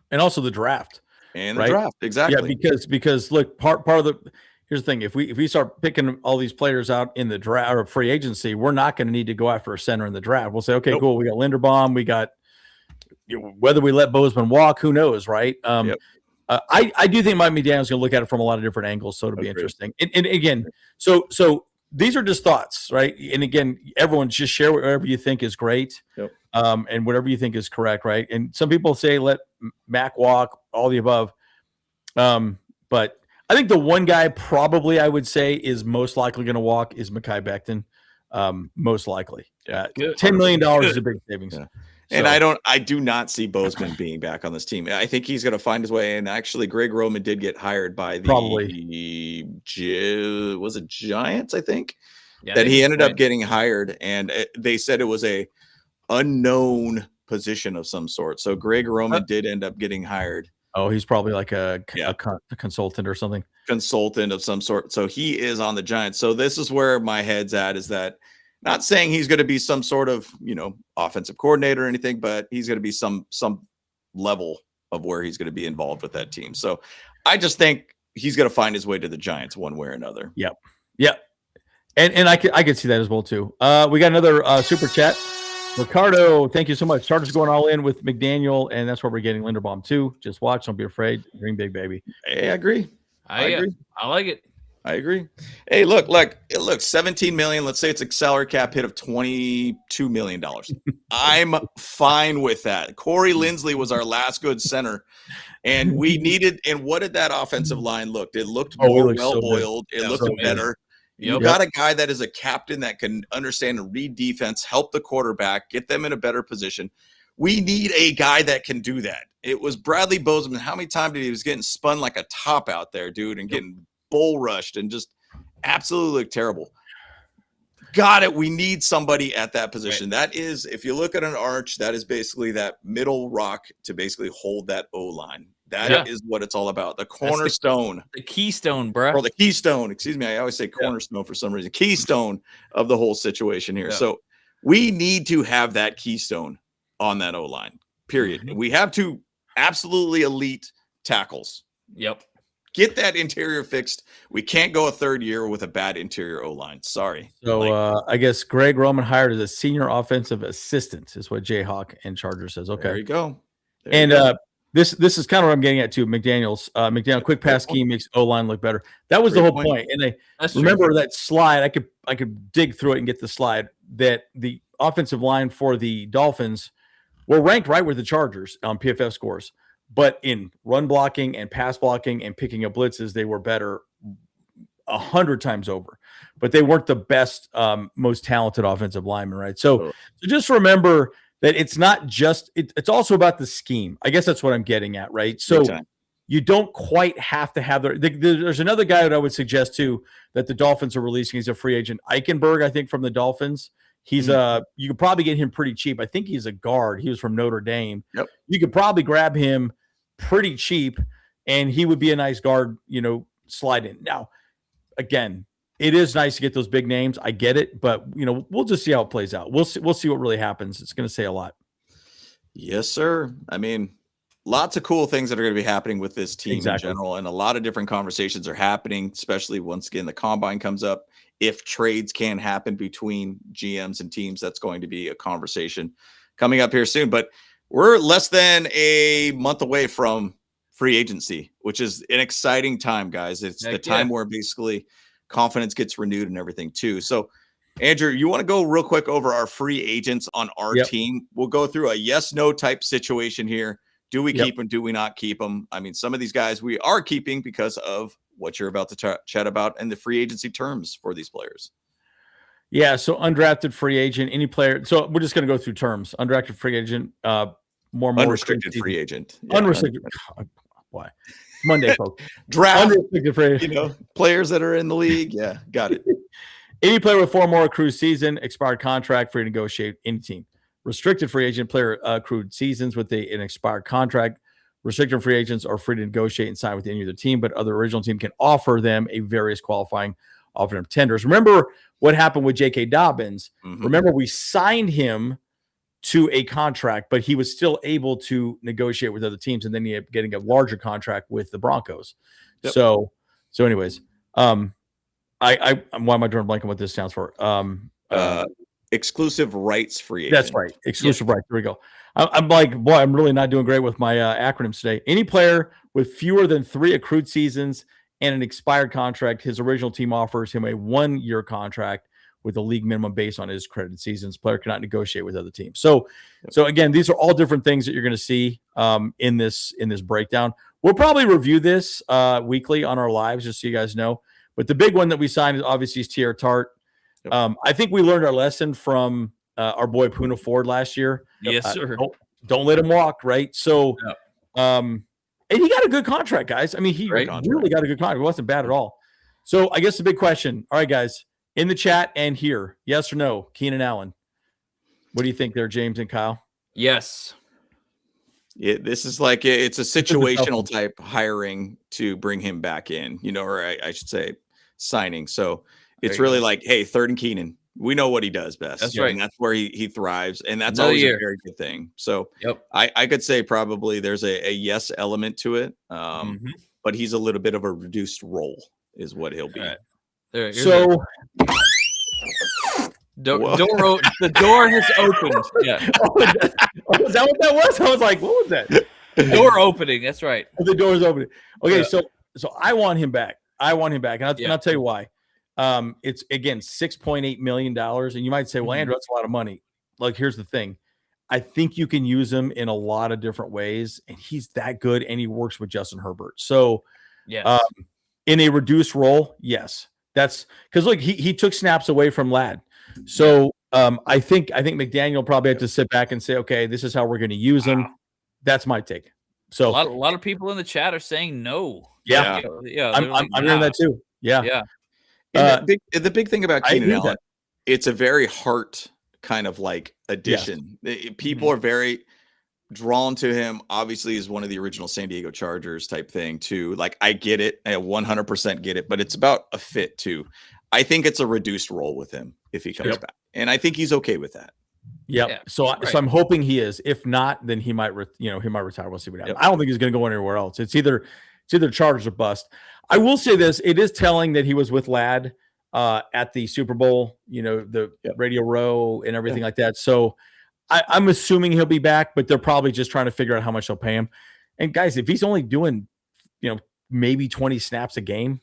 And also the draft. And the draft, exactly. Yeah, because look, part of the here's the thing: if we start picking all these players out in the draft or free agency, we're not going to need to go after a center in the draft. We'll say, okay, cool, we got Linderbaum, we got whether we let Bozeman walk, who knows, right? I do think Mike McDaniel's going to look at it from a lot of different angles, so it'll be interesting. And again, so these are just thoughts, right? And again, everyone just share whatever you think is great. Yep. And whatever you think is correct, right? And some people say let Mack walk, all the above. But I think the one guy probably I would say is most likely going to walk is Mekhi Becton. Most likely. $10 million is a big savings. Yeah. And I do not see Bozeman being back on this team. I think he's going to find his way. And actually, Greg Roman did get hired by the was it Giants, I think, that he ended up getting hired. And they said it was a unknown position of some sort. So Greg Roman did end up getting hired. Oh, he's probably like a consultant or something. Consultant of some sort. So he is on the Giants. So this is where my head's at, is that not saying he's going to be some sort of, offensive coordinator or anything, but he's going to be some level of where he's going to be involved with that team. So I just think he's going to find his way to the Giants one way or another. Yep. And I could see that as well too. We got another super chat. Ricardo, thank you so much. Chargers going all in with McDaniel, and that's where we're getting Linderbaum too. Just watch, don't be afraid. Dream big, baby. Hey, I agree. I agree. I like it. I agree. Hey, look, 17 million. Let's say it's a salary cap hit of $22 million. I'm fine with that. Corey Linsley was our last good center, and we needed. And what did that offensive line look? It looked more well-oiled. It looked better. You got a guy that is a captain that can understand and read defense, help the quarterback, get them in a better position. We need a guy that can do that. It was Bradley Bozeman. How many times did he was getting spun like a top out there, dude, and getting bull rushed and just absolutely terrible. Got it. We need somebody at that position. Right. That is, if you look at an arch, that is basically that middle rock to basically hold that O-line. That is what it's all about. The cornerstone. The keystone, bro. Or the keystone. Excuse me. I always say cornerstone for some reason. Keystone of the whole situation here. Yeah. So we need to have that keystone on that O-line, period. Mm-hmm. We have two absolutely elite tackles. Yep. Get that interior fixed. We can't go a third year with a bad interior O-line. Sorry. So I guess Greg Roman hired as a senior offensive assistant is what Jayhawk and Charger says. Okay. There you go. This is kind of what I'm getting at too. McDaniel, quick pass scheme makes O-line look better. That was the whole point. And remember that slide. I could dig through it and get the slide that the offensive line for the Dolphins were ranked right with the Chargers on PFF scores. But in run blocking and pass blocking and picking up blitzes, they were better 100 times over. But they weren't the best, most talented offensive linemen, right? So just remember that it's not just it's also about the scheme. I guess that's what I'm getting at, right? So you don't quite have to have there's another guy that I would suggest too that the Dolphins are releasing. He's a free agent, Eichenberg, I think, from the Dolphins. He's you could probably get him pretty cheap. I think he's a guard. He was from Notre Dame. Yep. You could probably grab him pretty cheap, and he would be a nice guard, slide in. Now, again, it is nice to get those big names. I get it, but we'll just see how it plays out. We'll see what really happens. It's going to say a lot. Yes, sir. I mean, lots of cool things that are going to be happening with this team in general, and a lot of different conversations are happening, especially once again the combine comes up. If trades can happen between GMs and teams, that's going to be a conversation coming up here soon. But we're less than a month away from free agency, which is an exciting time, guys. It's the time where basically confidence gets renewed and everything too. So, Andrew, you want to go real quick over our free agents on our team? We'll go through a yes-no type situation here. Do we keep them? Do we not keep them? I mean, some of these guys we are keeping because of what you're about to chat about and the free agency terms for these players. Yeah, so undrafted free agent, any player. So we're just going to go through terms. Undrafted free agent, more unrestricted free agent. Yeah, unrestricted. Why? Monday, folks. Draft. Unrestricted free agent. Players that are in the league. Yeah, got it. Any player with 4 more accrued season, expired contract, free to negotiate any team. Restricted free agent, player accrued seasons with an expired contract. Restricted free agents are free to negotiate and sign with any other team, but other original team can offer them a various qualifying offering tenders. Remember what happened with J.K. Dobbins. Mm-hmm. Remember, we signed him to a contract, but he was still able to negotiate with other teams, and then he ended up getting a larger contract with the Broncos. Yep. So anyways, why am I drawing a blank on what this stands for? Exclusive rights free agent. That's right. Exclusive rights. There we go. I'm like, boy, I'm really not doing great with my acronyms today. Any player with fewer than 3 accrued seasons and an expired contract, his original team offers him a 1-year contract with a league minimum based on his credited seasons. Player cannot negotiate with other teams. So again, these are all different things that you're going to see in this breakdown. We'll probably review this weekly on our lives, just so you guys know. But the big one that we signed is obviously Tier Tart. Yep. I think we learned our lesson from our boy Puna Ford last year. Yes, sir. Don't let him walk, right? So, and he got a good contract, guys. I mean, he really got a good contract. It wasn't bad at all. So I guess the big question. All right, guys, in the chat and here, yes or no, Keenan Allen. What do you think there, James and Kyle? Yes. Yeah, this is like it's a situational type hiring to bring him back in, or I should say signing. So it's really like, hey, 3rd and Keenan. We know what he does best. That's right. And that's where he thrives. And that's always a very good thing. So I could say probably there's a yes element to it. But he's a little bit of a reduced role is what he'll be. Right. The door has opened. Yeah. Is that what that was? I was like, what was that? The door opening. That's right. The door is opening. Okay. Yeah. So I want him back. I want him back, and I'll tell you why. It's again $6.8 million, and you might say, "Well, Andrew, that's a lot of money." Like, here's the thing: I think you can use him in a lot of different ways, and he's that good, and he works with Justin Herbert. So, in a reduced role, yes, that's because look, he took snaps away from Ladd. So, I think McDaniel probably had to sit back and say, "Okay, this is how we're going to use him." That's my take. So, a lot of people in the chat are saying no. Yeah. I'm hearing that too. Yeah. The big thing about Keenan Allen, it's a very heart kind of like addition. People are very drawn to him. Obviously, he's one of the original San Diego Chargers type thing too. Like, I get it. I 100% get it, but it's about a fit too. I think it's a reduced role with him if he comes back, and I think he's okay with that. Yeah. So I'm hoping he is. If not, then he might retire. We'll see what happens. I don't think he's going to go anywhere else. It's either Chargers or bust. I will say this: it is telling that he was with Ladd at the Super Bowl. The Radio Row and everything like that. So I'm assuming he'll be back, but they're probably just trying to figure out how much they'll pay him. And guys, if he's only doing maybe 20 snaps a game,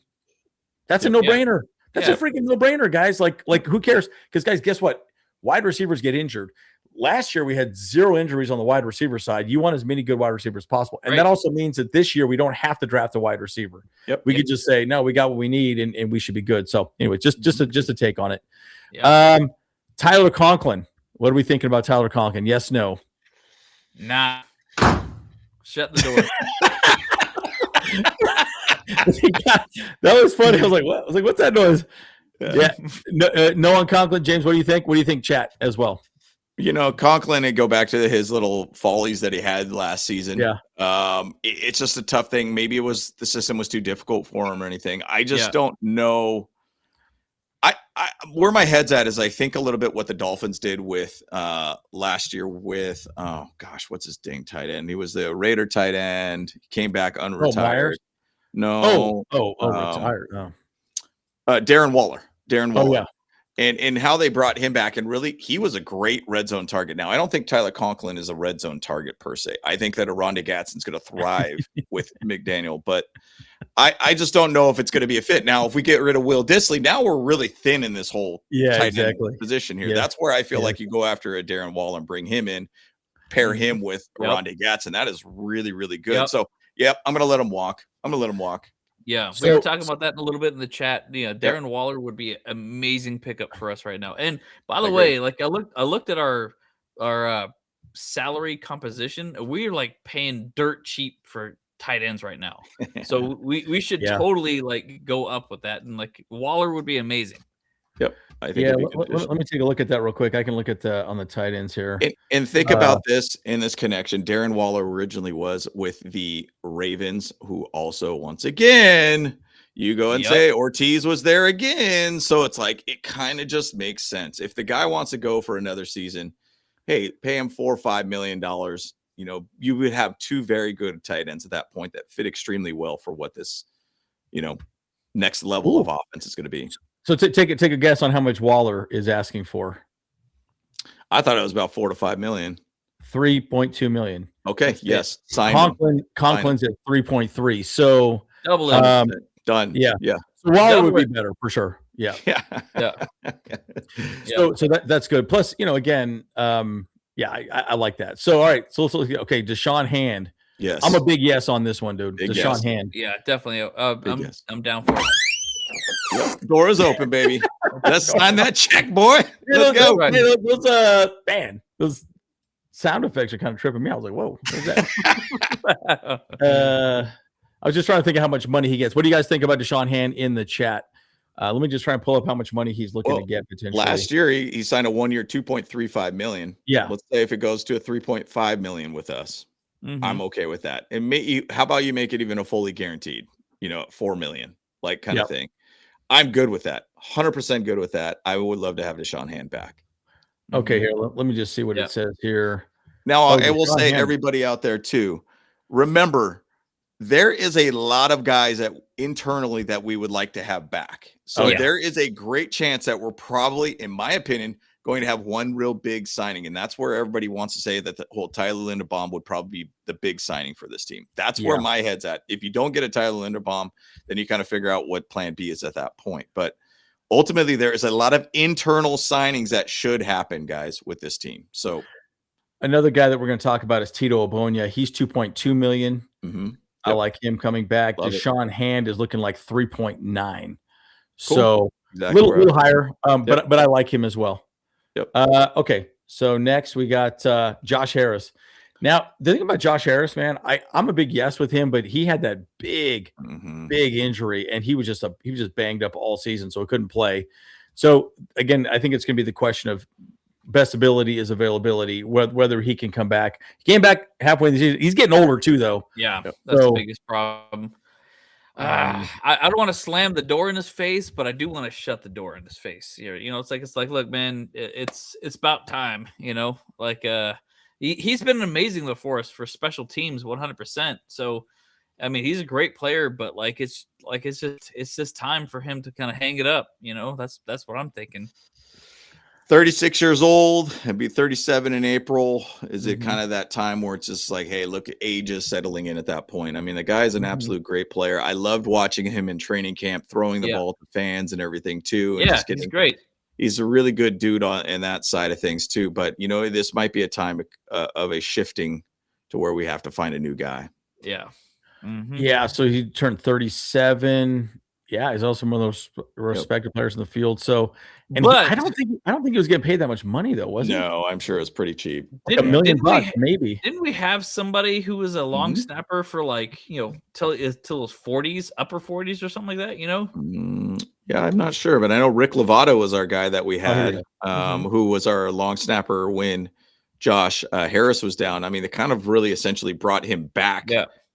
that's a no-brainer. That's a freaking no-brainer, guys. Like who cares? Because guys, guess what? Wide receivers get injured. Last year, we had 0 injuries on the wide receiver side. You want as many good wide receivers as possible. And that also means that this year we don't have to draft a wide receiver. We could just say, no, we got what we need and we should be good. So anyway, just a take on it. Tyler Conklin. What are we thinking about Tyler Conklin? Yes, no. Nah. Shut the door. That was funny. I was like, what? I was like, what's that noise? No on Conklin. James, what do you think? What do you think, chat, as well? Conklin, and go back to his little follies that he had last season. It's just a tough thing. Maybe it was the system was too difficult for him or anything. I just don't know. I where my head's at is I think a little bit what the Dolphins did with last year with what's his dang tight end? He was the Raider tight end. He came back unretired. Retired. Darren Waller. Oh, yeah. And how they brought him back, and really, he was a great red zone target. Now, I don't think Tyler Conklin is a red zone target per se. I think that Aronde Gadsden's going to thrive with McDaniel, but I just don't know if it's going to be a fit. Now, if we get rid of Will Dissly, now we're really thin in this whole tight end position here. That's where I feel like you go after a Darren Waller and bring him in, pair him with Aronde Gadsden. That is really, really good. So, I'm going to let him walk. Yeah, we were talking about that in a little bit in the chat. Darren Waller would be an amazing pickup for us right now. And by the way, like I looked at our salary composition. We're like paying dirt cheap for tight ends right now. So we should totally like go up with that. And like Waller would be amazing. Yep. I think let me take a look at that real quick. I can look at on the tight ends here. And think about this in this connection. Darren Waller originally was with the Ravens, who also, once again, you go and say Ortiz was there again. So it's like, it kind of just makes sense. If the guy wants to go for another season, hey, pay him $4 or $5 million. You would have 2 very good tight ends at that point that fit extremely well for what this, next level of offense is going to be. So take a guess on how much Waller is asking for. I thought it was about $4 to $5 million. 3.2 million. Okay. Yes. Conklin's at 3.3. So double done. Yeah. So Waller would be better for sure. Yeah. So that's good. Plus, again, I like that. So all right. So let's look. Okay, Deshaun Hand. Yes. I'm a big yes on this one, dude. Deshaun Hand. Yeah, definitely. I'm down for it. Yep. Door is open, baby. Let's sign that check, boy. Let's go. Those sound effects are kind of tripping me. I was like, whoa, what is that? I was just trying to think of how much money he gets. What do you guys think about Deshaun Hand in the chat? Let me just try and pull up how much money he's looking to get potentially. Last year, he signed a 1 year, $2.35 million. Yeah. Let's say if it goes to a $3.5 million with us, I'm okay with that. And how about you make it even a fully guaranteed, $4 million, like kind of thing. I'm good with that. 100% good with that. I would love to have Deshaun Hand back. Okay, here. Let me just see what it says here. Now, I will say, everybody out there too, remember, there is a lot of guys that internally that we would like to have back. So there is a great chance that we're probably, in my opinion, going to have one real big signing, and that's where everybody wants to say that the whole Tyler Linderbaum would probably be the big signing for this team. That's where my head's at. If you don't get a Tyler Linderbaum, then you kind of figure out what plan B is at that point. But ultimately, there is a lot of internal signings that should happen, guys, with this team. So another guy that we're going to talk about is Tito Obonya. He's $2.2 million. Mm-hmm. I like him coming back. Love Deshaun Hand is looking like 3.9. Cool. So exactly little higher, but I like him as well. Yep. Okay, so next we got Josh Harris. Now, the thing about Josh Harris, man, I'm a big yes with him, but he had that big injury, and he was just banged up all season, so he couldn't play. So again, I think it's going to be the question of best ability is availability, whether he can come back. He came back halfway in the season. He's getting older too, though. Yeah, that's the biggest problem. I don't want to slam the door in his face, but I do want to shut the door in his face. You know, it's like, look, man, it's about time. You know, like he's been amazing though for us for special teams, 100%. So, I mean, he's a great player, but it's just time for him to kind of hang it up. You know, that's what I'm thinking. 36 years old and be 37 in April. Is it kind of that time where it's just like, hey, look, age is settling in at that point? I mean, the guy is an absolute great player. I loved watching him in training camp, throwing the ball to fans and everything too. And he's great. He's a really good dude in that side of things too. But, you know, this might be a time of a shifting to where we have to find a new guy. Yeah. Mm-hmm. Yeah, so he turned 37. Yeah, he's also one of those respected players in the field. So, I don't think he was getting paid that much money though, was he? No, I'm sure it's pretty cheap. Like $1 million bucks, maybe. Didn't we have somebody who was a long snapper for till his 40s, upper 40s or something like that? You know? Yeah, I'm not sure, but I know Rick Lovato was our guy that we had, who was our long snapper when Josh Harris was down. I mean, they kind of really essentially brought him back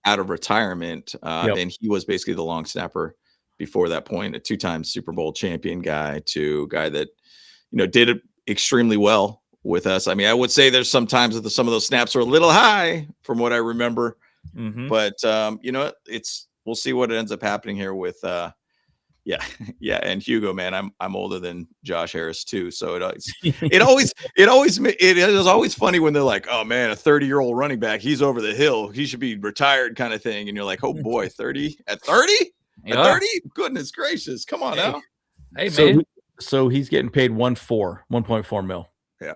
out of retirement, and he was basically the long snapper. Before that point, a 2-time Super Bowl champion guy to a guy that, you know, did it extremely well with us. I mean, I would say there's sometimes that some of those snaps are a little high from what I remember, but you know, we'll see what ends up happening here with, and Hugo, man, I'm older than Josh Harris too, so it is always funny when they're like, oh man, a 30-year-old running back, he's over the hill, he should be retired, kind of thing, and you're like, oh boy, 30 at 30. At 30? Goodness gracious. Come on now. Hey, man. So he's getting paid 1.4 mil.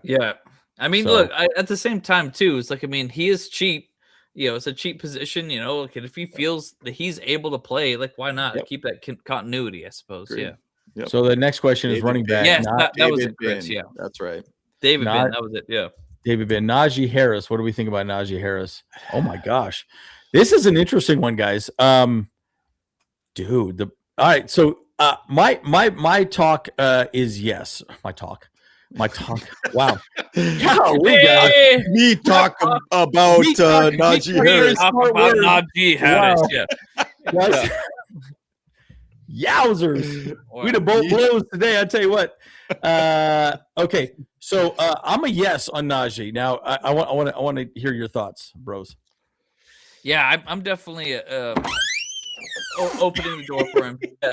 Yeah. I mean, look, at the same time, too, it's like, I mean, he is cheap. You know, it's a cheap position, you know. Like, if he feels that he's able to play, like, why not keep that continuity, I suppose. Agreed. Yeah. Yep. So the next question is running back. Yes, that was it, Chris. Yeah. That's right. David Ben, that was it. Yeah. David Ben. Najee Harris. What do we think about Najee Harris? Oh, my gosh. This is an interesting one, guys. Dude, all right. So my talk is yes. My talk. Wow. Golly, guys. Me talk about Najee Harris. Talk about Najee Harris. Wow. Yeah. Yowzers. We the both blows today. I tell you what. Okay. So I'm a yes on Najee. Now I want to hear your thoughts, bros. Yeah, I'm definitely opening the door for him. Yeah.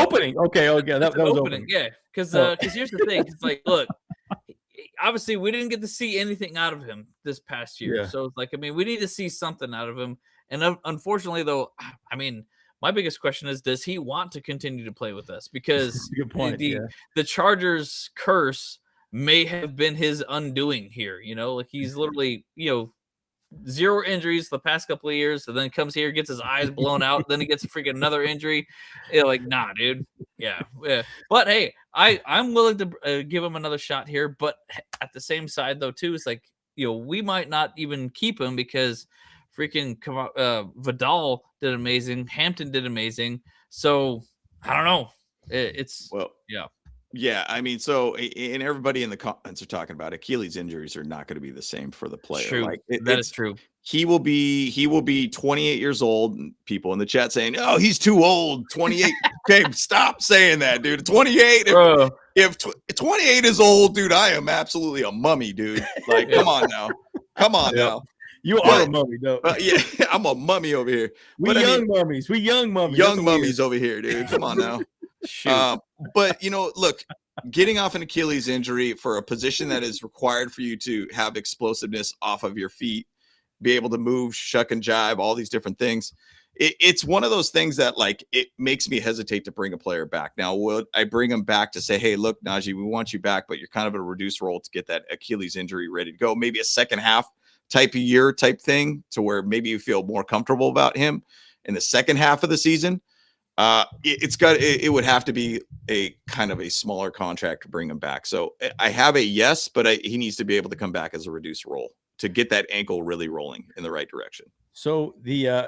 Opening. Okay. That was opening. Yeah, because here's the thing. It's like, look, obviously we didn't get to see anything out of him this past year. Yeah. So it's like, I mean, we need to see something out of him. And unfortunately, though, I mean, my biggest question is, does he want to continue to play with us? Because good point, the Chargers curse may have been his undoing here. You know, like he's literally, you know, 0 injuries the past couple of years, and then comes here, gets his eyes blown out, then he gets a freaking another injury. You're like, nah, dude. Yeah. But hey, I'm willing to give him another shot here. But at the same side, though, too, it's like, you know, we might not even keep him because freaking Vidal did amazing, Hampton did amazing. So I don't know. Yeah, I mean, so and everybody in the comments are talking about Achilles injuries are not going to be the same for the player. True. Like that is true. He will be 28 years old. People in the chat saying, "Oh, he's too old." 28. Okay, stop saying that, dude. 28. If 28 is old, dude, I am absolutely a mummy, dude. Like, come on now. Now. You are a mummy, though. Yeah, I'm a mummy over here. We young mummies. Young mummies over here, dude. Come on now. Shoot. But you know, look, getting off an Achilles injury for a position that is required for you to have explosiveness off of your feet, be able to move, shuck and jive, all these different things. It's one of those things that, like, it makes me hesitate to bring a player back. Now, would I bring him back to say, hey, look, Najee, we want you back, but you're kind of in a reduced role to get that Achilles injury ready to go. Maybe a second half type of year type thing to where maybe you feel more comfortable about him in the second half of the season. It would have to be a kind of a smaller contract to bring him back. So I have a yes, but he needs to be able to come back as a reduced role to get that ankle really rolling in the right direction. So the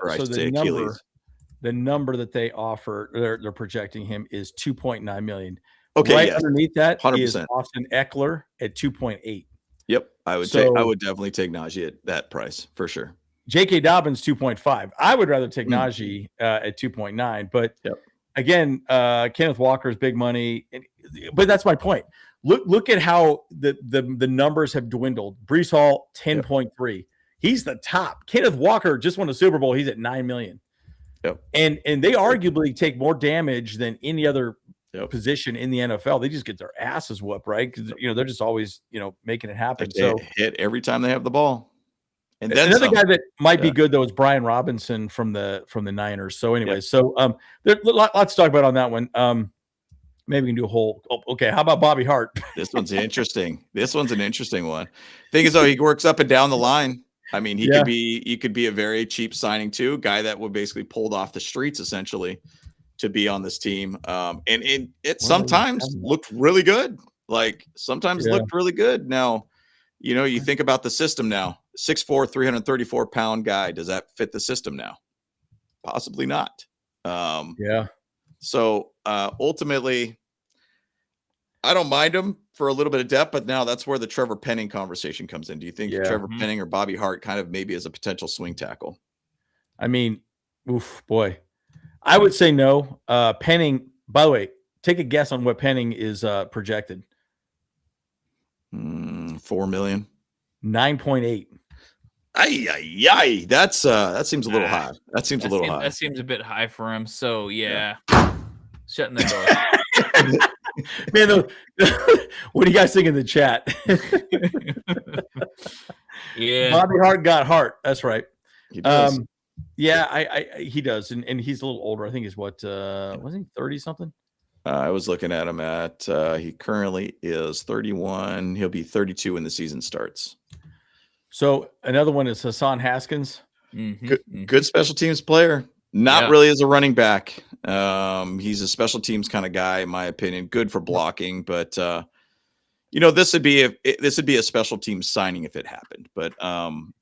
number that they offer, they're projecting him is 2.9 million. Okay, right yes. underneath that 100%. is Austin Eckler at 2.8. Yep, I would definitely take Najee at that price for sure. J.K. Dobbins 2.5. I would rather take Najee at 2.9, but again, Kenneth Walker's big money. But that's my point. Look at how the numbers have dwindled. Breece Hall 10.3. He's the top. Kenneth Walker just won a Super Bowl. He's at 9 million. Yep. And they arguably take more damage than any other position in the NFL. They just get their asses whooped, right? Because they're just always making it happen. They hit every time they have the ball. And then another guy that might be good though is Brian Robinson from the Niners. So anyway, there's lots to talk about on that one. Maybe we can do a whole. Okay, how about Bobby Hart? This one's interesting. This one's an interesting one. Thing is, though, he works up and down the line. I mean, he could be a very cheap signing too, guy that would basically pulled off the streets essentially to be on this team. And it sometimes looked really good. Like sometimes looked really good. Now, you think about the system now. 6'4", 334-pound guy. Does that fit the system now? Possibly not. So ultimately, I don't mind him for a little bit of depth, but now that's where the Trevor Penning conversation comes in. Do you think Trevor Penning or Bobby Hart kind of maybe as a potential swing tackle? I mean, boy, I would say no. Penning, by the way, take a guess on what Penning is projected. 4 million. 9.8. That seems a little high. That seems a little high. That seems a bit high for him. So shutting the door. Man, what do you guys think in the chat? Bobby Hart got heart. That's right. He does. He does, and he's a little older. I think he's what was he 30 something? I was looking at him at he currently is 31. He'll be 32 when the season starts. So another one is Hassan Haskins. Good special teams player. Not really as a running back. He's a special teams kind of guy, in my opinion. Good for blocking, but this would be a special teams signing if it happened. But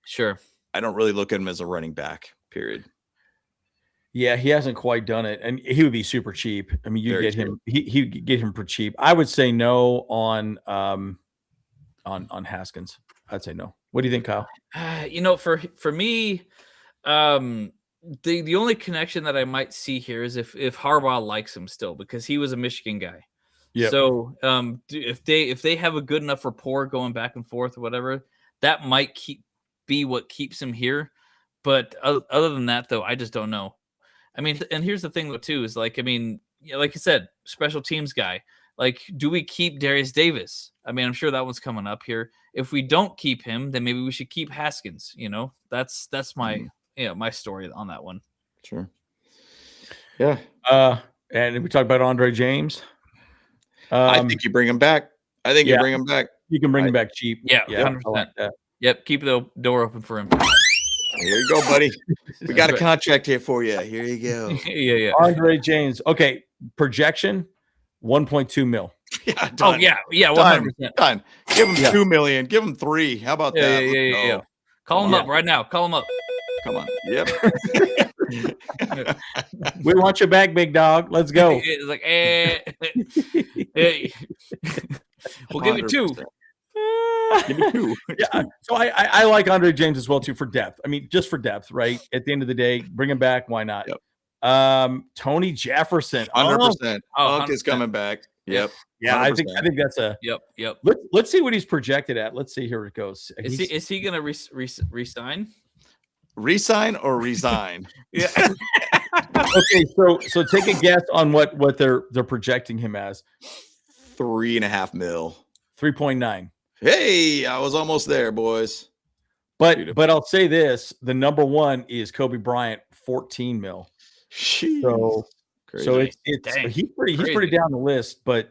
sure, I don't really look at him as a running back. Period. Yeah, he hasn't quite done it, and he would be super cheap. I mean, you get him. He get him for cheap. I would say no on Haskins. I'd say no. What do you think, Kyle? For me, the only connection that I might see here is if Harbaugh likes him still, because he was a Michigan guy. Yeah. So if they have a good enough rapport going back and forth or whatever, that might be what keeps him here. But other than that, though, I just don't know. I mean, and here's the thing though too is like you said, special teams guy. Like, do we keep Darius Davis? I mean, I'm sure that one's coming up here. If we don't keep him, then maybe we should keep Haskins. That's my my story on that one. Sure. Yeah. And we talked about Andre James. I think you bring him back. You bring him back. You can bring him back cheap. Yeah, 100%. Like yep. Keep the door open for him. Here you go, buddy. We got a contract here for you. Here you go. Yeah. Andre James. Okay. Projection 1.2 mil. Yeah. Done. Oh, yeah. 100%. Done. Give him 2 million. Give him 3. How about that? Yeah. Call him up right now. Call him up. Come on. Yep. We want you back, big dog. Let's go. It's like, we'll give you 2. Give me 2. Yeah. So I like Andre James as well too for depth. I mean, just for depth, right? At the end of the day, bring him back. Why not? Yep. Tony Jefferson. 100%. Unk is coming back. Yep. Yeah, 100%. I think that's a yep. Let's see what he's projected at. Let's see here it goes. Is he gonna resign? Resign or resign? Yeah. Okay, so take a guess on what they're projecting him as. 3.5 mil. 3.9. Hey, I was almost there, boys. But I'll say this: the number one is Kobe Bryant, 14 mil. Jeez. So he's pretty down the list. But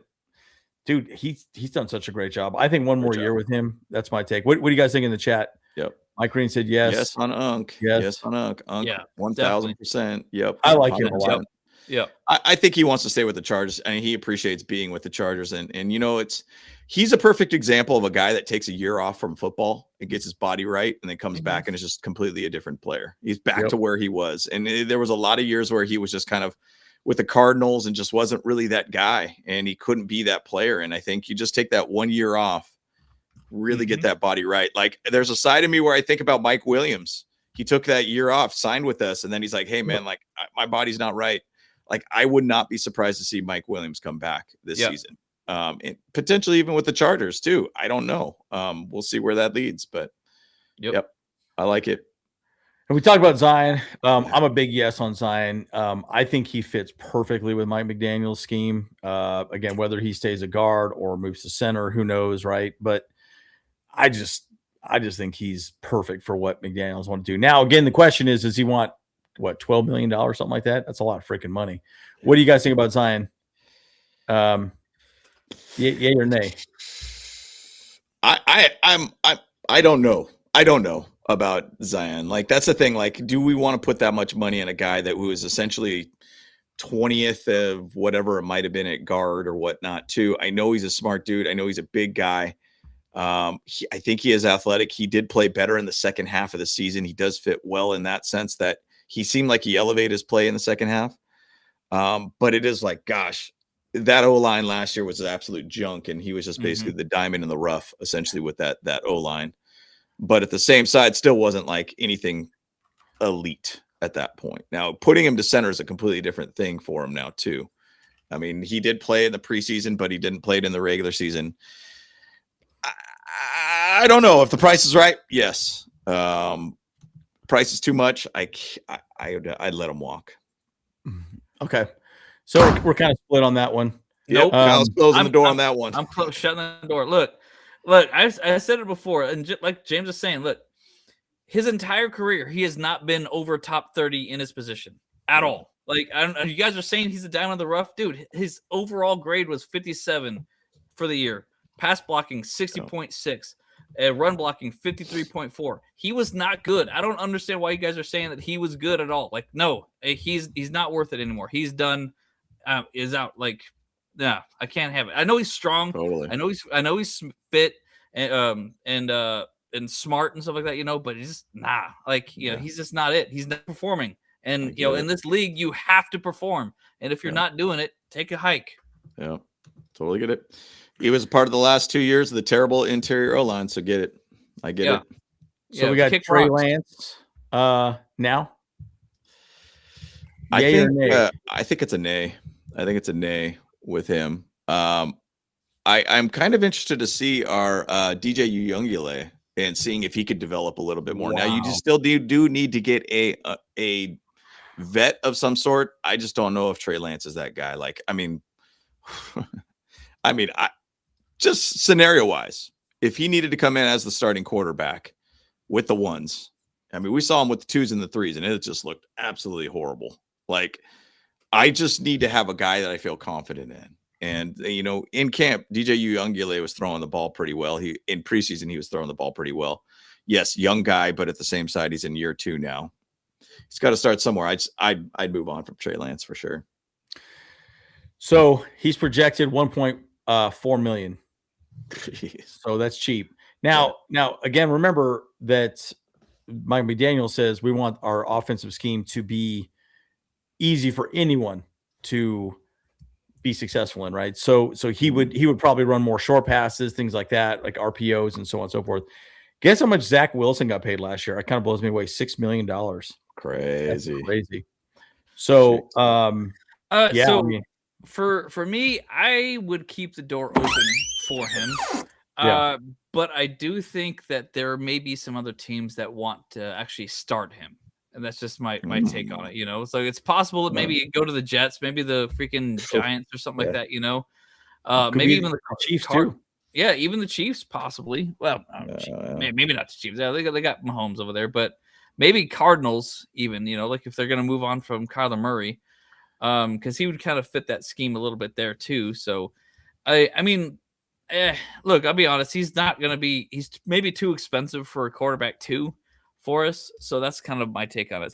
dude, he's done such a great job. I think one more year with him. That's my take. What do you guys think in the chat? Yep. Mike Green said yes. Yes on Unk. Yes on Unk. Unk, 1,000%. Yep. I like him a lot. Yeah. I think he wants to stay with the Chargers, and he appreciates being with the Chargers. And you know, he's a perfect example of a guy that takes a year off from football and gets his body right, and then comes back and is just completely a different player. He's back to where he was. And there was a lot of years where he was just kind of with the Cardinals and just wasn't really that guy, and he couldn't be that player. And I think you just take that 1 year off, really get that body right. Like, there's a side of me where I think about Mike Williams. He took that year off, signed with us, and then he's like, hey man, like my body's not right. Like, I would not be surprised to see Mike Williams come back this season. And potentially even with the Chargers too. I don't know. We'll see where that leads, but yep, I like it. And we talked about Zion. I'm a big yes on Zion. I think he fits perfectly with Mike McDaniel's scheme. Again, whether he stays a guard or moves to center, who knows, right? But I just think he's perfect for what McDaniel's want to do. Now, again, the question is, does he want $12 million, something like that? That's a lot of freaking money. What do you guys think about Zion? Yay or nay? I don't know. I don't know about Zion. Like, that's the thing. Like, do we want to put that much money on a guy that was essentially 20th of whatever it might have been at guard or whatnot too? I know he's a smart dude. I know he's a big guy. I think he is athletic. He did play better in the second half of the season. He does fit well in that sense that he seemed like he elevated his play in the second half. But it is like, gosh, that O-line last year was absolute junk, and he was just basically the diamond in the rough, essentially, with that O-line. But at the same side, still wasn't like anything elite at that point. Now, putting him to center is a completely different thing for him now, too. I mean, he did play in the preseason, but he didn't play it in the regular season. I don't know if the price is right. Yes. Price is too much. I'd let him walk. Okay. So we're kind of split on that one. Nope. Kyle's closing the door on that one. I'm shutting the door. Look, I said it before, and like James was saying, look, his entire career, he has not been over top 30 in his position at all. Like, you guys are saying he's a diamond in the rough. Dude, his overall grade was 57 for the year. Pass blocking, 60.6. Run blocking, 53.4. He was not good. I don't understand why you guys are saying that he was good at all. Like, no, he's not worth it anymore. He's done. Is out. Like, nah, I can't have it. I know he's strong. Totally. I know he's fit and smart and stuff like that. You know, but he's just Like, you know, he's just not it. He's not performing. And you know, in this league, you have to perform. And if you're not doing it, take a hike. Yeah, totally get it. He was a part of the last 2 years of the terrible interior O-line, so get it. I get it. So we got Trey Lance now. I think it's a nay. I think it's a nay with him. I'm kind of interested to see our DJ Uyunglele and seeing if he could develop a little bit more. Wow. Now, you just still do need to get a vet of some sort. I just don't know if Trey Lance is that guy. Like, I mean, just scenario wise, if he needed to come in as the starting quarterback with the ones, I mean, we saw him with the twos and the threes, and it just looked absolutely horrible. Like, I just need to have a guy that I feel confident in. And, you know, in camp, DJ Uyunglele was throwing the ball pretty well. In preseason, he was throwing the ball pretty well. Yes, young guy, but at the same side, he's in year 2 now. He's got to start somewhere. I'd move on from Trey Lance for sure. So he's projected 1.4 million. Jeez. So that's cheap. Now, again, remember that Mike McDaniel says we want our offensive scheme to be easy for anyone to be successful in, right? So he would probably run more short passes, things like that, like RPOs and so on and so forth. Guess how much Zach Wilson got paid last year? It kind of blows me away. $6 million. Crazy. That's crazy. So, for me, I would keep the door open for him. But I do think that there may be some other teams that want to actually start him. And that's just my take on it, you know. So it's possible that maybe go to the Jets, maybe the freaking Giants or something like that, you know. Maybe even the Chiefs too. Yeah, even the Chiefs possibly. Well, maybe not the Chiefs. Yeah, they got Mahomes over there, but maybe Cardinals even. Like if they're going to move on from Kyler Murray, because he would kind of fit that scheme a little bit there too. So, I mean, look, I'll be honest. He's not going to be. He's maybe too expensive for a quarterback too for us. So that's kind of my take on it.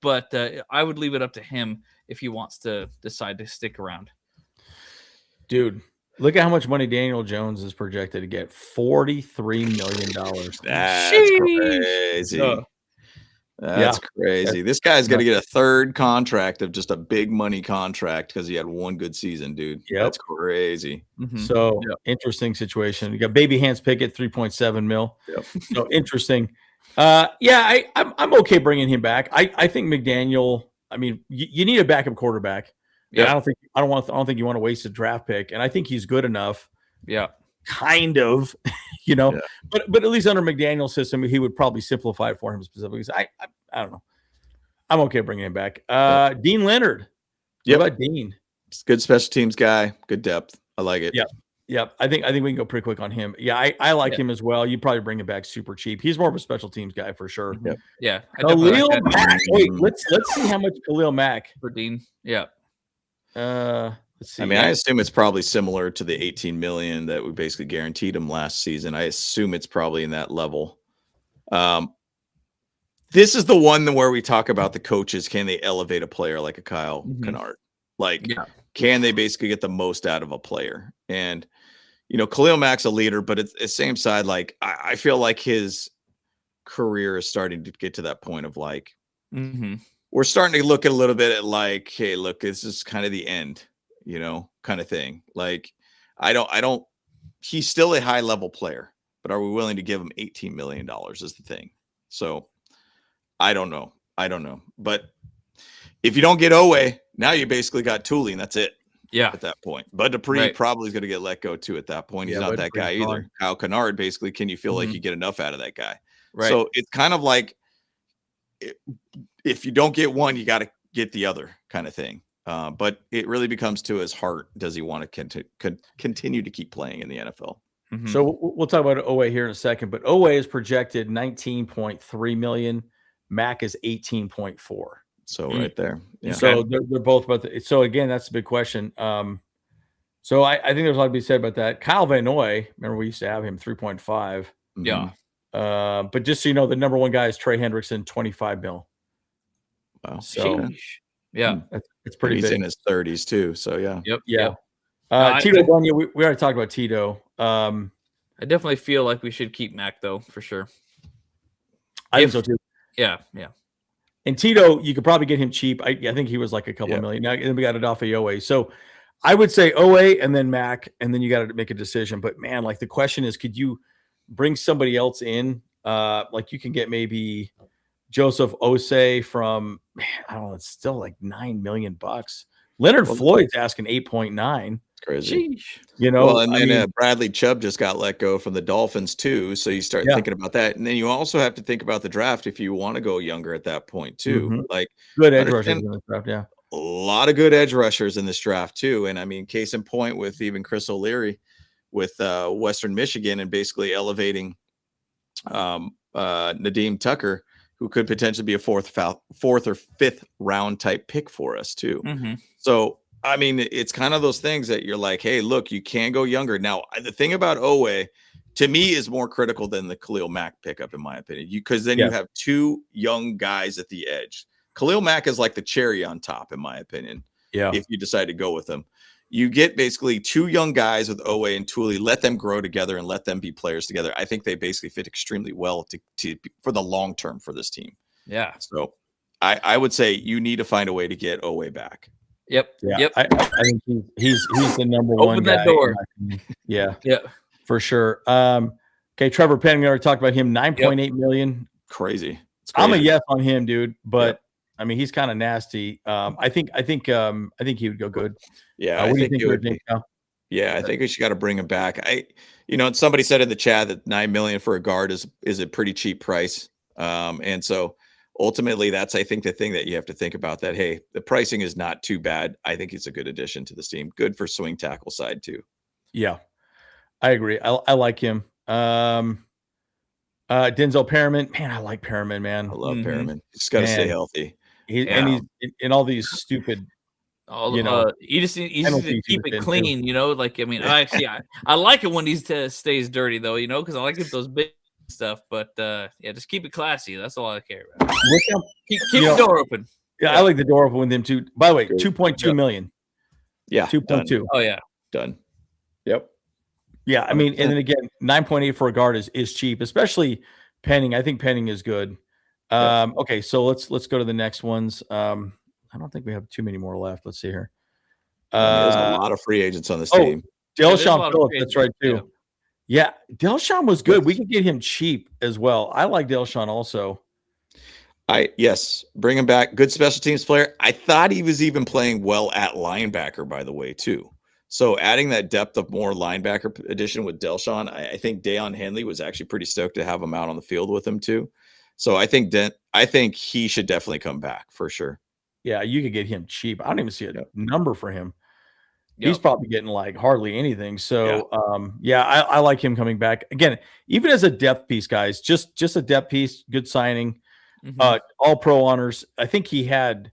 But I would leave it up to him if he wants to decide to stick around. Dude, look at how much money Daniel Jones is projected to get. $43 million. That's crazy. That's crazy. This guy's going to get a third contract of just a big money contract because he had one good season, dude. Yep. That's crazy. Mm-hmm. So interesting situation. You got baby Hans Pickett, 3.7 mil. Yep. So interesting. I'm okay bringing him back. I think McDaniel. I mean, you need a backup quarterback. Yeah, I don't think you want to waste a draft pick, and I think he's good enough. Yeah, kind of, but at least under McDaniel's system, he would probably simplify it for him specifically. I don't know. I'm okay bringing him back. Dean Leonard. What about Dean? He's a good special teams guy. Good depth. I like it. Yep. I think we can go pretty quick on him. Yeah, I like him as well. You'd probably bring him back super cheap. He's more of a special teams guy for sure. Yep. Yeah. Khalil Mack. Wait, let's see how much Khalil Mack for Dean. Yeah. Let's see. I mean, I assume it's probably similar to the 18 million that we basically guaranteed him last season. I assume it's probably in that level. This is the one where we talk about the coaches. Can they elevate a player like a Kyle Kennard? Can they basically get the most out of a player? And, Khalil Mack's a leader, but it's the same side. I feel like his career is starting to get to that point of we're starting to look at a little bit at hey, look, this is kind of the end, kind of thing. He's still a high level player, but are we willing to give him $18 million is the thing. So I don't know. But if you don't get Owe, now you basically got Tuli and that's it. Yeah. At that point. Bud Dupree probably is going to get let go too at that point. He's not that guy either. Kyle Kennard, basically, can you feel like you get enough out of that guy? Right. So it's kind of like if you don't get one, you got to get the other kind of thing. But it really becomes to his heart. Does he want to continue to keep playing in the NFL? Mm-hmm. So we'll talk about Owe here in a second, but Owe is projected 19.3 million. Mack is 18.4. So right there. Yeah. So they're both about so again, that's the big question. So I think there's a lot to be said about that. Kyle Van Noy, remember we used to have him 3.5. Yeah. But just so you know, the number one guy is Trey Hendrickson, 25 mil. Wow. So it's pretty he's big. in his 30s too. So yeah. Yep. Yeah. Tito Bunya, we already talked about Tito. I definitely feel like we should keep Mack though, for sure. I think so too. Yeah. And Tito, you could probably get him cheap. I think he was like a couple million. Now we got it off of Owe. So I would say Owe and then Mack, and then you got to make a decision. But man, the question is, could you bring somebody else in? You can get maybe Joseph Osei from, I don't know, it's still $9 million. Leonard Floyd's asking 8.9. Crazy. Sheesh. Well, and then Bradley Chubb just got let go from the Dolphins too. So you start thinking about that. And then you also have to think about the draft if you want to go younger at that point too. Good edge rushers in this draft, yeah. A lot of good edge rushers in this draft too. And I mean, case in point with even Chris O'Leary with Western Michigan and basically elevating Nadeem Tucker, who could potentially be a fourth or fifth round type pick for us too. So I mean, it's kind of those things that you're like, hey, look, you can go younger. Now, the thing about Owe, to me, is more critical than the Khalil Mack pickup, in my opinion, because then you have two young guys at the edge. Khalil Mack is like the cherry on top, in my opinion. Yeah. If you decide to go with them, you get basically two young guys with Owe and Tuli. Let them grow together and let them be players together. I think they basically fit extremely well to for the long term for this team. Yeah. So I would say you need to find a way to get Owe back. Yep. Yeah. Yep. I think he's the number one. Open that door. Yeah. Yeah. For sure. Okay, Trevor Penning, we already talked about him. 9.8 million. Crazy. I'm a yes on him, dude. But I mean, he's kind of nasty. I think he would go good. Yeah. What do you think he would be. Yeah, I think we should got to bring him back. Somebody said in the chat that $9 million for a guard is a pretty cheap price. And so ultimately, that's, I think, the thing that you have to think about, that, hey, the pricing is not too bad. I think it's a good addition to this team. Good for swing tackle side, too. Yeah, I agree. I like him. Denzel Perriman, man, I like Perriman, man. I love Perriman. He's got to stay healthy. And he's in all these stupid, you just need to keep it clean, Like, I mean, I like it when he stays dirty, though, because I like it those big stuff. But just keep it classy. That's all I care about. Keep the door open. Yeah, I like the door open with him too. By the way, 2.2 million. Yeah, 2.2. Oh yeah, done. Yep. Yeah, I mean, and then again, 9.8 for a guard is cheap, especially Penning. I think Penning is good. Okay, so let's go to the next ones. I don't think we have too many more left. Let's see here. There's a lot of free agents on this team. Delshon Phillips, that's right too. Yeah, Delshon was good. We could get him cheap as well. I like Delshon also. Yes, bring him back. Good special teams player. I thought he was even playing well at linebacker, by the way, too. So adding that depth of more linebacker addition with Delshon, I think Daiyan Henley was actually pretty stoked to have him out on the field with him too. So I think he should definitely come back for sure. Yeah, you could get him cheap. I don't even see a number for him. He's probably getting like hardly anything. So I like him coming back again, even as a depth piece, guys. Just a depth piece, good signing. All pro honors. I think he had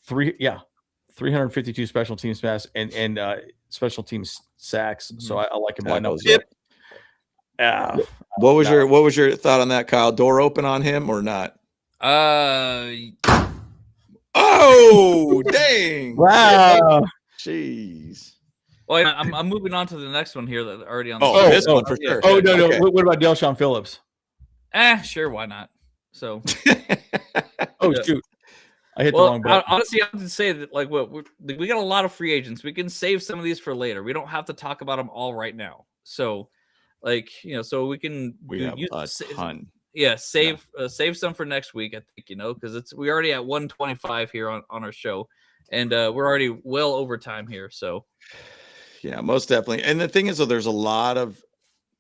352 special teams pass and special teams sacks. So I like him. What was your thought on that, Kyle? Door open on him or not? Oh, dang! Wow. Jeez. Well, I'm moving on to the next one here that already on. This one for sure. Oh no. What about Delshon Phillips? Sure, why not? So. Shoot. I hit the wrong button. Honestly, I have to say that we got a lot of free agents. We can save some of these for later. We don't have to talk about them all right now. So, so we can have a ton. Yeah, save some for next week. I think because we're already at 125 here on our show, and we're already well over time here. So, yeah, most definitely. And the thing is, though, there's a lot of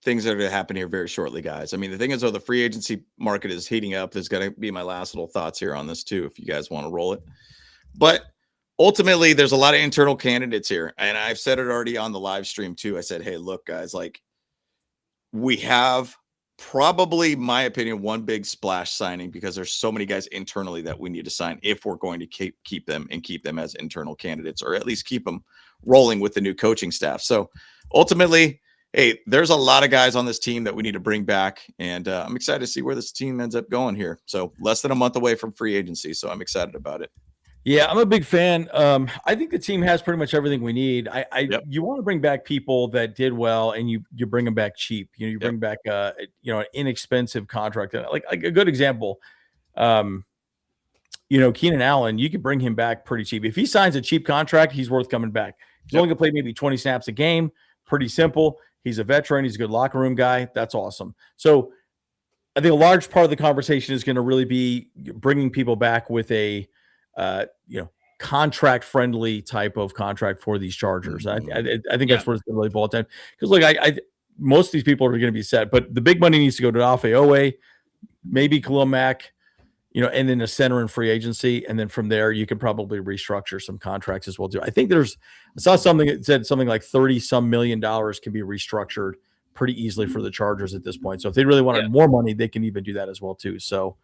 things that are going to happen here very shortly, guys. I mean, the thing is, though, the free agency market is heating up. There's going to be my last little thoughts here on this too, if you guys want to roll it. But ultimately, there's a lot of internal candidates here, and I've said it already on the live stream too. I said, hey, look, guys, we have probably, my opinion, one big splash signing because there's so many guys internally that we need to sign if we're going to keep them and keep them as internal candidates, or at least keep them rolling with the new coaching staff. So ultimately, hey, there's a lot of guys on this team that we need to bring back, and I'm excited to see where this team ends up going here. So less than a month away from free agency, so I'm excited about it. Yeah, I'm a big fan. I think the team has pretty much everything we need. You want to bring back people that did well, and you bring them back cheap. You bring back an inexpensive contract. Like a good example, Keenan Allen. You could bring him back pretty cheap. If he signs a cheap contract, he's worth coming back. He's only gonna play maybe 20 snaps a game. Pretty simple. He's a veteran. He's a good locker room guy. That's awesome. So I think a large part of the conversation is going to really be bringing people back with a contract-friendly type of contract for these Chargers. I think that's where it's going to really boil down. Because most of these people are going to be set, but the big money needs to go to Afe Owe, maybe Khalil Mack, and then a center in free agency, and then from there you could probably restructure some contracts as well too. I think I saw something that said something like $30-some million can be restructured pretty easily for the Chargers at this point. So if they really wanted more money, they can even do that as well too. So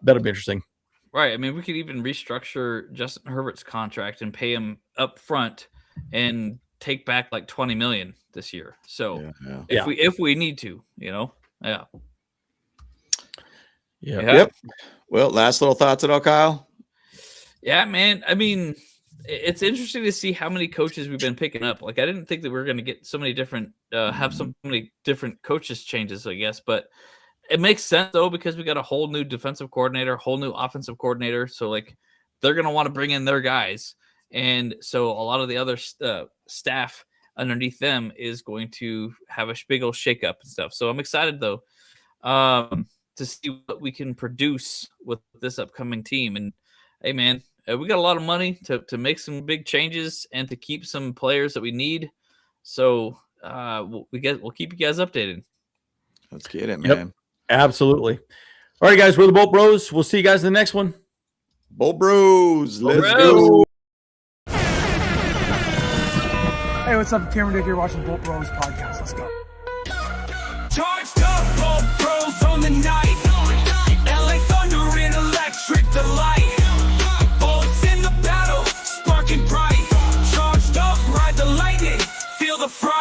that'll be interesting. Right. I mean, we could even restructure Justin Herbert's contract and pay him up front and take back like $20 million this year. So if we need to, Yeah. Yep. Well, last little thoughts at all, Kyle? Yeah, man. I mean, it's interesting to see how many coaches we've been picking up. I didn't think that we were going to get so many different, have so many different coaches changes, I guess, but it makes sense though, because we got a whole new defensive coordinator, whole new offensive coordinator. So they're going to want to bring in their guys. And so a lot of the other staff underneath them is going to have a big old shakeup and stuff. So I'm excited though, to see what we can produce with this upcoming team. And hey, man, we got a lot of money to make some big changes and to keep some players that we need. So we'll keep you guys updated. Let's get it, man. Yep, absolutely. All right, guys, we're the Bolt Bros. We'll see you guys in the next one. Bolt Bros. Let's go. Hey, what's what's up? Cameron Dick here watching Bolt Bros podcast. Let's go. Charged up, Bolt Bros on the night. LA Thunder in electric delight. Bolts in the battle, sparking bright. Charged up, ride the lightning, feel the fright.